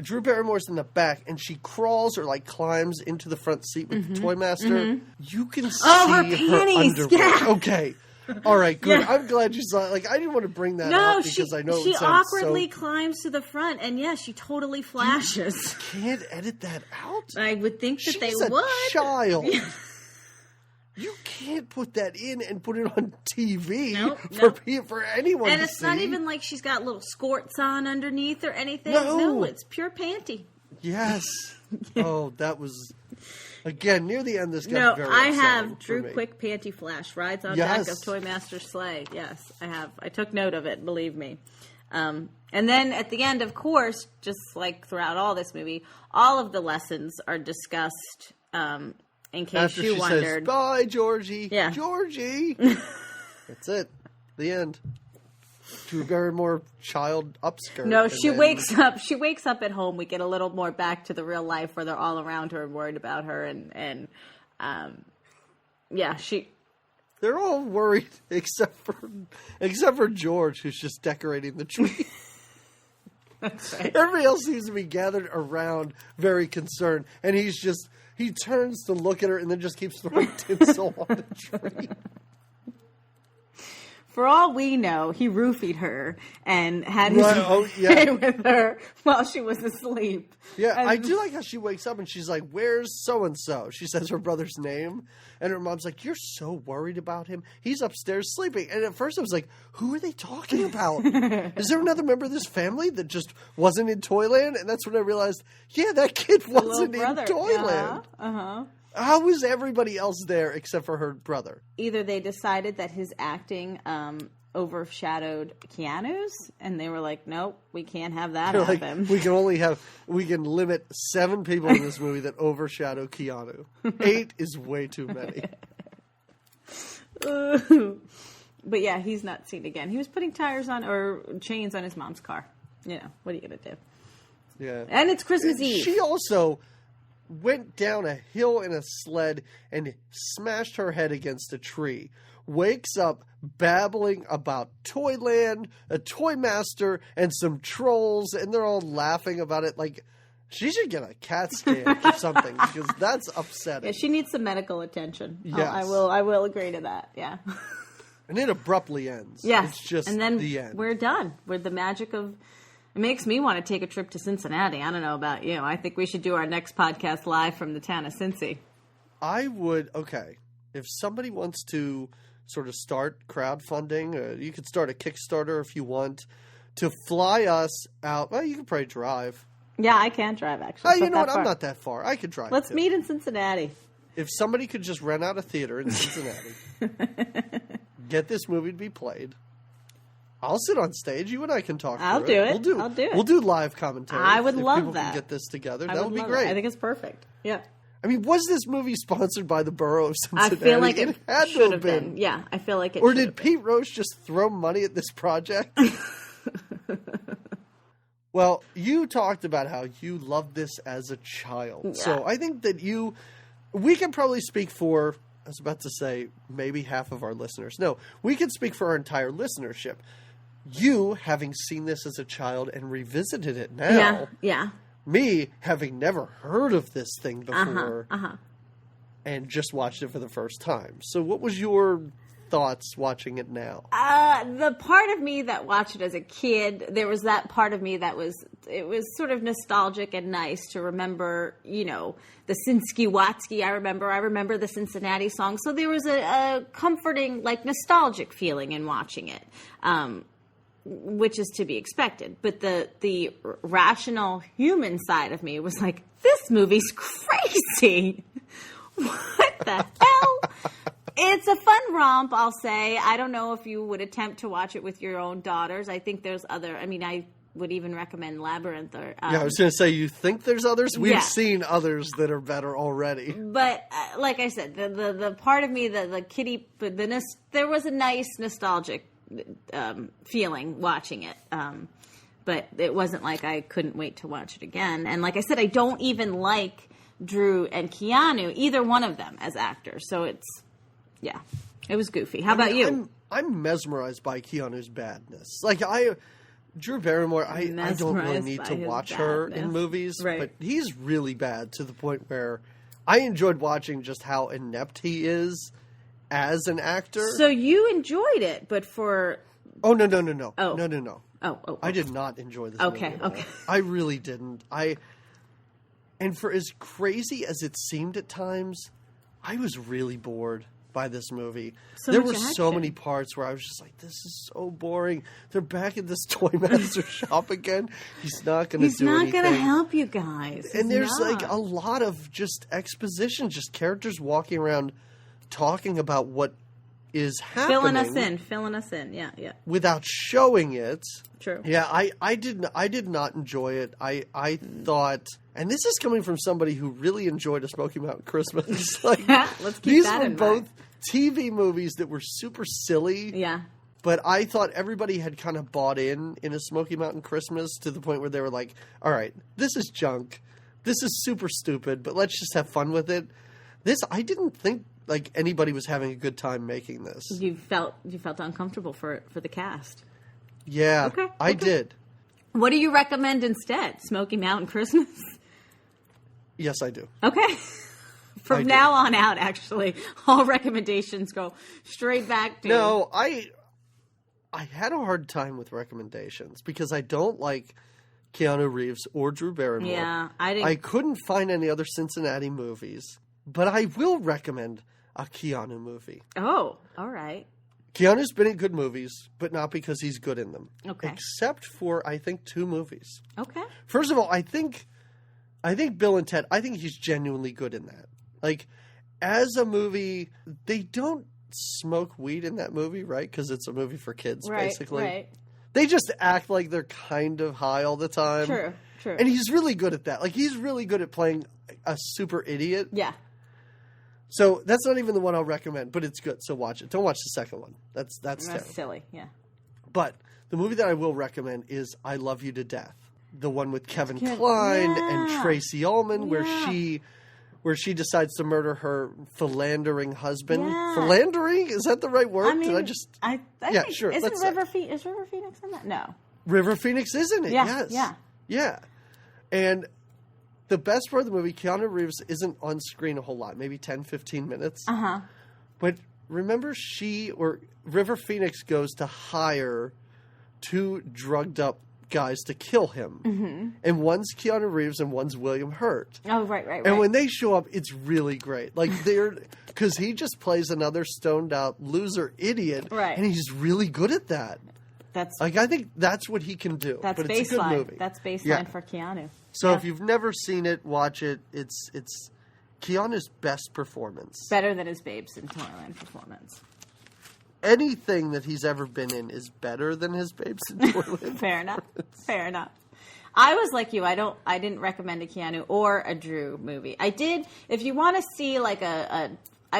Drew Barrymore's in the back, and she crawls or, like, climbs into the front seat with the Toy Master. You can see her panties. underwear. Yeah. Okay. All right, good. Yeah. I'm glad you saw it. Like, I didn't want to bring that up because I know she awkwardly climbs to the front, and she totally flashes. You can't edit that out? I would think that they would. She's a child. You can't put that in and put it on TV for anyone to see. And it's not even like she's got little skirts on underneath or anything. No, it's pure panty. Yes. Oh, that was... Again, near the end, this got very I have Drew Quick Panty Flash rides on back of Toy Master sleigh. Yes, I have. I took note of it, believe me. And then at the end, of course, just like throughout all this movie, all of the lessons are discussed in case after you she wondered. Says, bye, Georgie. Yeah. Georgie. That's it. The end. Drew Barrymore child upskirt. No, she wakes up. She wakes up at home. We get a little more back to the real life where they're all around her and worried about her, and they're all worried except for George, who's just decorating the tree. That's right. Everybody else seems to be gathered around, very concerned, and he turns to look at her and then just keeps throwing tinsel on the tree. For all we know, he roofied her and had his way with her while she was asleep. Yeah, I do like how she wakes up and she's like, where's so-and-so? She says her brother's name. And her mom's like, you're so worried about him. He's upstairs sleeping. And at first I was like, who are they talking about? Is there another member of this family that just wasn't in Toyland? And that's when I realized, that kid wasn't in Toyland. How was everybody else there except for her brother? Either they decided that his acting overshadowed Keanu's, and they were like, nope, we can't have that happen. Like, we can limit 7 people in this movie that overshadow Keanu. 8 is way too many. But yeah, he's not seen again. He was putting tires on or chains on his mom's car. You know, what are you going to do? Yeah. And it's Christmas Eve. She also went down a hill in a sled and smashed her head against a tree. Wakes up babbling about Toyland, a Toy Master, and some trolls, and they're all laughing about it. Like, she should get a CAT scan or something because that's upsetting. Yeah, she needs some medical attention. Yes. I will agree to that. Yeah. And it abruptly ends. Yes. It's just and then the end. We're done. We're the magic of... It makes me want to take a trip to Cincinnati. I don't know about you. I think we should do our next podcast live from the town of Cincy. I would... Okay. If somebody wants to sort of start crowdfunding, you could start a Kickstarter if you want, to fly us out. Well, you can probably drive. Yeah, I can't drive, actually. Oh, you know what? I'm not that far. I could drive. Let's meet in Cincinnati. If somebody could just rent out a theater in Cincinnati, get this movie to be played, I'll sit on stage. You and I can talk. I'll do it. I'll do it. We'll do live commentary. I would love people that. Can get this together. That would be great. I think it's perfect. Yeah. I mean, was this movie sponsored by the borough of Cincinnati? I feel like it had should to have been. Yeah, I feel like it. Or did Pete Roche just throw money at this project? Well, you talked about how you loved this as a child. Yeah. So I think that we can probably speak for, I was about to say, maybe half of our listeners. No, we can speak for our entire listenership. You, having seen this as a child and revisited it now. Yeah. Me, having never heard of this thing before and just watched it for the first time. So what was your thoughts watching it now? The part of me that watched it as a kid, there was that part of me that was sort of nostalgic and nice to remember, the Sinsky-Watsky I remember the Cincinnati song. So there was a comforting, nostalgic feeling in watching it. Which is to be expected. But the rational human side of me was like, this movie's crazy. What the hell? It's a fun romp, I'll say. I don't know if you would attempt to watch it with your own daughters. I think there's I would even recommend Labyrinth. Or I was going to say, you think there's others? We've seen others that are better already. But like I said, the part of me, the kiddie, but there was a nice nostalgic feeling watching it, but it wasn't like I couldn't wait to watch it again. And like I said, I don't even like Drew and Keanu, either one of them, as actors. So it was goofy. How about you? I'm mesmerized by Keanu's badness. Drew Barrymore, I don't really need to watch her in movies, but he's really bad to the point where I enjoyed watching just how inept he is as an actor. So you enjoyed it, but for... Oh, no. Oh. No. Oh. I did not enjoy this movie at all. Okay. I really didn't. And for as crazy as it seemed at times, I was really bored by this movie. There were so many parts where I was just like, this is so boring. They're back at this toy master shop again. He's not going to do anything. He's not going to help you guys. And there's a lot of just exposition, just characters walking around talking about what is happening. Filling us in. Yeah. Without showing it. True. Yeah, I did not enjoy it. I thought, and this is coming from somebody who really enjoyed A Smoky Mountain Christmas. Let's keep these that were in both mind. TV movies that were super silly. Yeah. But I thought everybody had kind of bought in A Smoky Mountain Christmas to the point where they were like, all right, this is junk. This is super stupid, but let's just have fun with it. I didn't think anybody was having a good time making this. You felt uncomfortable for the cast. Yeah, okay. I did. What do you recommend instead? Smoky Mountain Christmas? Yes, I do. Okay. From now on out, actually, all recommendations go straight back to... No, I had a hard time with recommendations because I don't like Keanu Reeves or Drew Barrymore. Yeah, I couldn't find any other Cincinnati movies, but I will recommend a Keanu movie. Oh, all right. Keanu's been in good movies, but not because he's good in them. Okay. Except for, I think, 2 movies. Okay. First of all, I think Bill and Ted, I think he's genuinely good in that. As a movie, they don't smoke weed in that movie, right? Because it's a movie for kids, basically. Right. They just act like they're kind of high all the time. True. And he's really good at that. He's really good at playing a super idiot. Yeah. So that's not even the one I'll recommend, but it's good. So watch it. Don't watch the second one. That's terrible. Silly. Yeah. But the movie that I will recommend is I Love You to Death, the one with Kevin Kline and Tracy Ullman, where she decides to murder her philandering husband. Yeah. Philandering? Is that the right word? I mean, Did I just? I yeah, think, sure. Is River Phoenix in that? No. River Phoenix is in it. Yeah. Yes. Yeah. And the best part of the movie, Keanu Reeves isn't on screen a whole lot, maybe 10, 15 minutes. Uh-huh. But remember River Phoenix goes to hire 2 drugged up guys to kill him. Mm-hmm. And one's Keanu Reeves and one's William Hurt. Oh, right. And when they show up, it's really great. Like, because he just plays another stoned out loser idiot. Right. And he's really good at that. I think that's what he can do. That's but baseline. It's a good movie. That's baseline for Keanu. So if you've never seen it, watch it. It's Keanu's best performance. Better than his Babes in Toyland performance. Anything that he's ever been in is better than his Babes in Toyland. Fair enough. I was like you. I didn't recommend a Keanu or a Drew movie. I did. If you want to see like I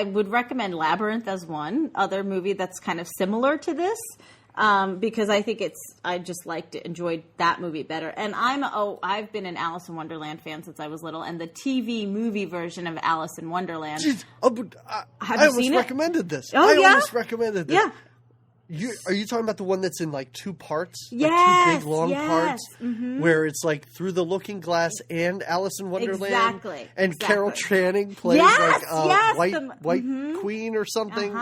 would recommend Labyrinth as one other movie that's kind of similar to this. Because I think I just enjoyed that movie better. And I've been an Alice in Wonderland fan since I was little, and the TV movie version of Alice in Wonderland. Jeez, I almost recommended this. Oh, yeah? Almost recommended this. Yeah. Are you talking about the one that's in like 2 parts? Yes. Like 2 big long parts? Mm-hmm. Where it's like Through the Looking Glass and Alice in Wonderland? Exactly. And Carol Channing plays white queen or something?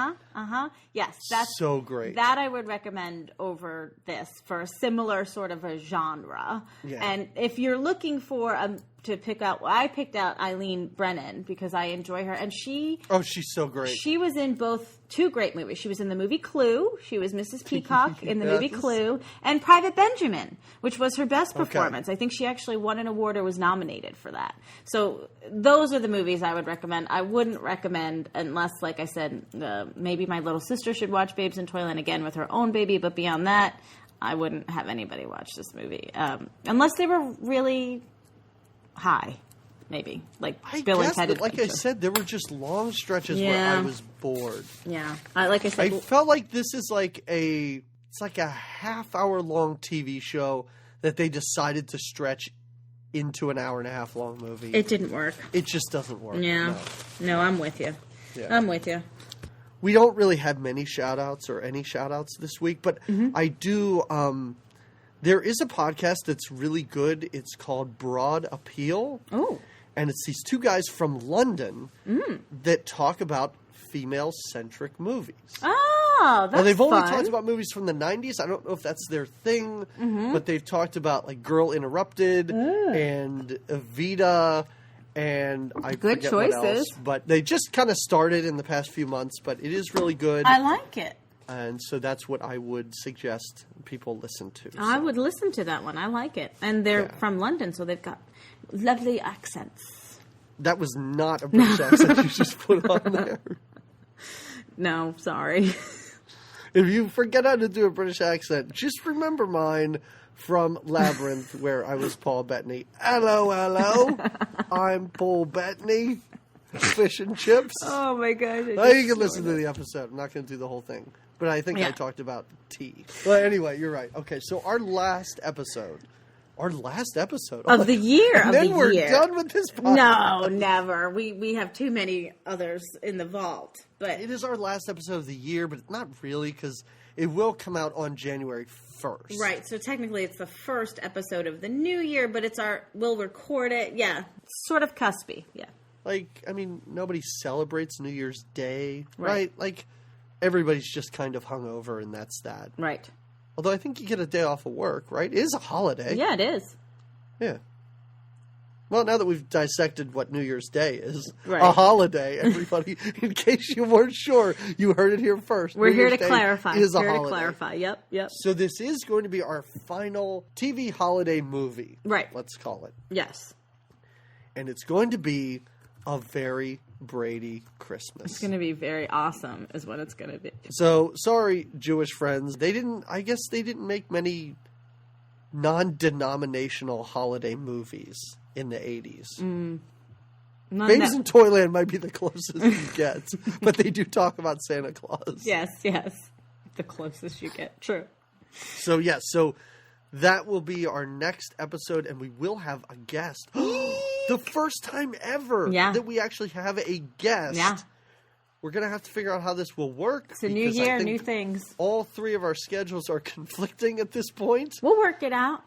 Yes. That's so great. That I would recommend over this for a similar sort of a genre. Yeah. And if you're looking for to pick out, I picked out Eileen Brennan because I enjoy her. And she's so great. She was in both 2 great movies. She was in the movie Clue. She was Mrs. Peacock in the movie Clue. And Private Benjamin, which was her best performance. I think she actually won an award or was nominated for that. So those are the movies I would recommend. I wouldn't recommend, unless, like I said, maybe my little sister should watch Babes in Toyland again with her own baby. But beyond that, I wouldn't have anybody watch this movie. Unless they were really high. Maybe like Bill and Ted. Like I said, there were just long stretches where I was bored. Yeah, like I said, I felt like this is like a half-hour long TV show that they decided to stretch into an hour-and-a-half long movie. It didn't work. It just doesn't work. Yeah, no, I'm with you. Yeah. I'm with you. We don't really have many shout-outs or any shout-outs this week, but I do. There is a podcast that's really good. It's called Broad Appeal. Oh. And it's these 2 guys from London that talk about female-centric movies. Oh, that's they've only fun. talked about movies from the 90s. I don't know if that's their thing, but they've talked about like Girl Interrupted and Evita, and I forget what else. But they just kind of started in the past few months, but it is really good. I like it. And so that's what I would suggest people listen to. So. I would listen to that one. I like it. And they're from London, so they've got lovely accents. That was not a British accent you just put on there. No, sorry. If you forget how to do a British accent, just remember mine from Labyrinth, where I was Paul Bettany. Hello. I'm Paul Bettany. Fish and chips. Oh, my gosh. You can listen to the episode. I'm not going to do the whole thing. But I think I talked about tea. But anyway, you're right. Okay, so our last episode of the year. And then we're done with this podcast. No, never. We have too many others in the vault. But it is our last episode of the year, but not really, because it will come out on January 1st. Right. So technically, it's the first episode of the new year, but we'll record it. Yeah, sort of cuspy. Yeah. Like, I mean, nobody celebrates New Year's Day, right? Like, everybody's just kind of hungover, and that's that. Right. Although I think you get a day off of work, right? It is a holiday. Yeah, it is. Yeah. Well, now that we've dissected what New Year's Day is, a holiday, everybody, in case you weren't sure, you heard it here first. We're here to Day clarify. Is a here holiday. To clarify. Yep. So this is going to be our final TV holiday movie. Right. Let's call it. Yes. And it's going to be a very Brady Christmas. It's going to be very awesome is what it's going to be. So, sorry, Jewish friends. I guess they didn't make many non-denominational holiday movies in the 80s. Babes in Toyland might be the closest you get, but they do talk about Santa Claus. Yes. The closest you get. True. So, so that will be our next episode, and we will have a guest. The first time ever that we actually have a guest. Yeah. We're going to have to figure out how this will work. It's a new year, new things. All 3 of our schedules are conflicting at this point. We'll work it out.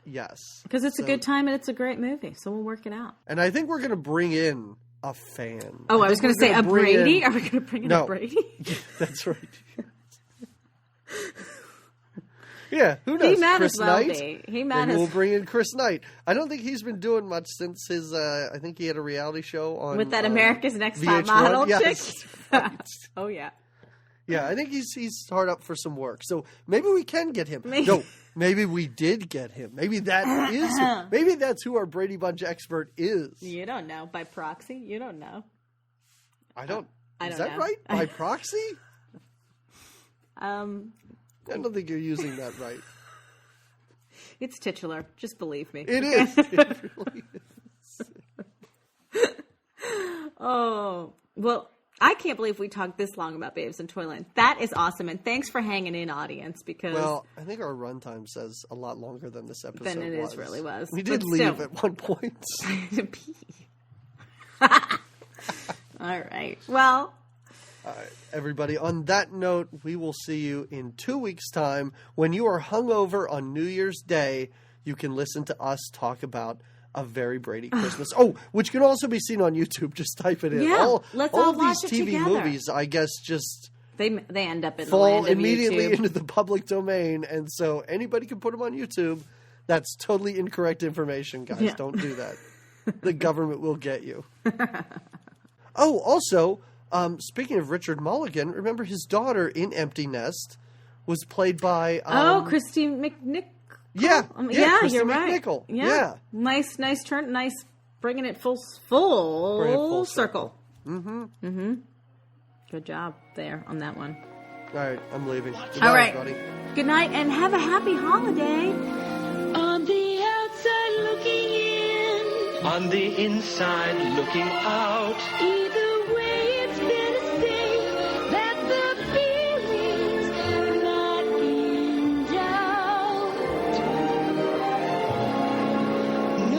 Yes. Because it's a good time and it's a great movie, so we'll work it out. And I think we're going to bring in a fan. Oh, I was going to say a Brady. Are we going to bring in No. a Brady? That's right. Yeah, who knows? He might Chris as well Knight. be. He might Maybe as we'll bring in Chris Knight. I don't think he's been doing much since his. I think he had a reality show on with that America's Next Top VH1. Model Yes. chick. Oh yeah. Yeah, I think he's hard up for some work. So maybe we can get him. Maybe. No, maybe we did get him. Maybe that is him. Maybe that's who our Brady Bunch expert is. You don't know. By proxy, you don't know. I don't. I Is don't that know. right? By proxy? Um, I don't think you're using that right. it's titular. Just believe me. It is. It really is. Oh, well, I can't believe we talked this long about Babes in Toyland. That is awesome. And thanks for hanging in, audience, because... Well, I think our runtime says a lot longer than this episode than it really was. We did leave at one point. To pee. All right. Well... All right, everybody, on that note, we will see you in 2 weeks' time. When you are hungover on New Year's Day, you can listen to us talk about A Very Brady Christmas. Oh, which can also be seen on YouTube. Just type it in. Yeah, let's all of watch these it TV together. movies, I guess, just They end up in the fall land of immediately YouTube. into the public domain, and so anybody can put them on YouTube. That's totally incorrect information, guys. Yeah. Don't do that. The government will get you. Oh, also... speaking of Richard Mulligan, remember his daughter in Empty Nest was played by... Christine McNichol. Yeah, Christy you're right. McNichol. Yeah. Yeah. Nice turn. Nice bringing it full Bring it full circle. Mm-hmm. Good job there on that one. All right, I'm leaving. Good All night, right. everybody. Good night and have a happy holiday. On the outside looking in, On the inside, looking out. either way it's been a thing that the feelings are not in doubt.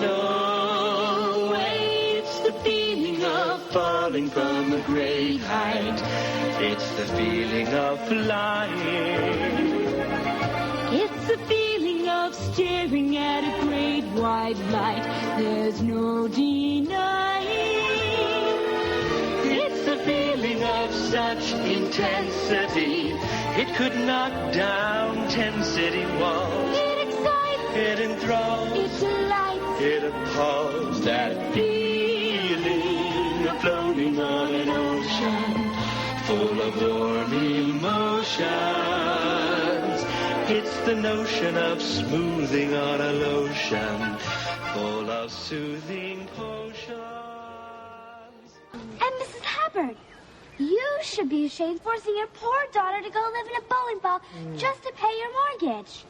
No way, it's the feeling of falling from a great height. It's the feeling of flying. It's the feeling of staring at a great white light. There's no denying. It's the feeling of such intensity. It could knock down 10 city walls. It excites, It enthralls. it delights. It appalls. That feeling of floating on an ocean full of warm emotions. It's the notion of smoothing on a lotion full of soothing potions. And Mrs. Hubbard, you should be ashamed forcing your poor daughter to go live in a bowling ball just to pay your mortgage.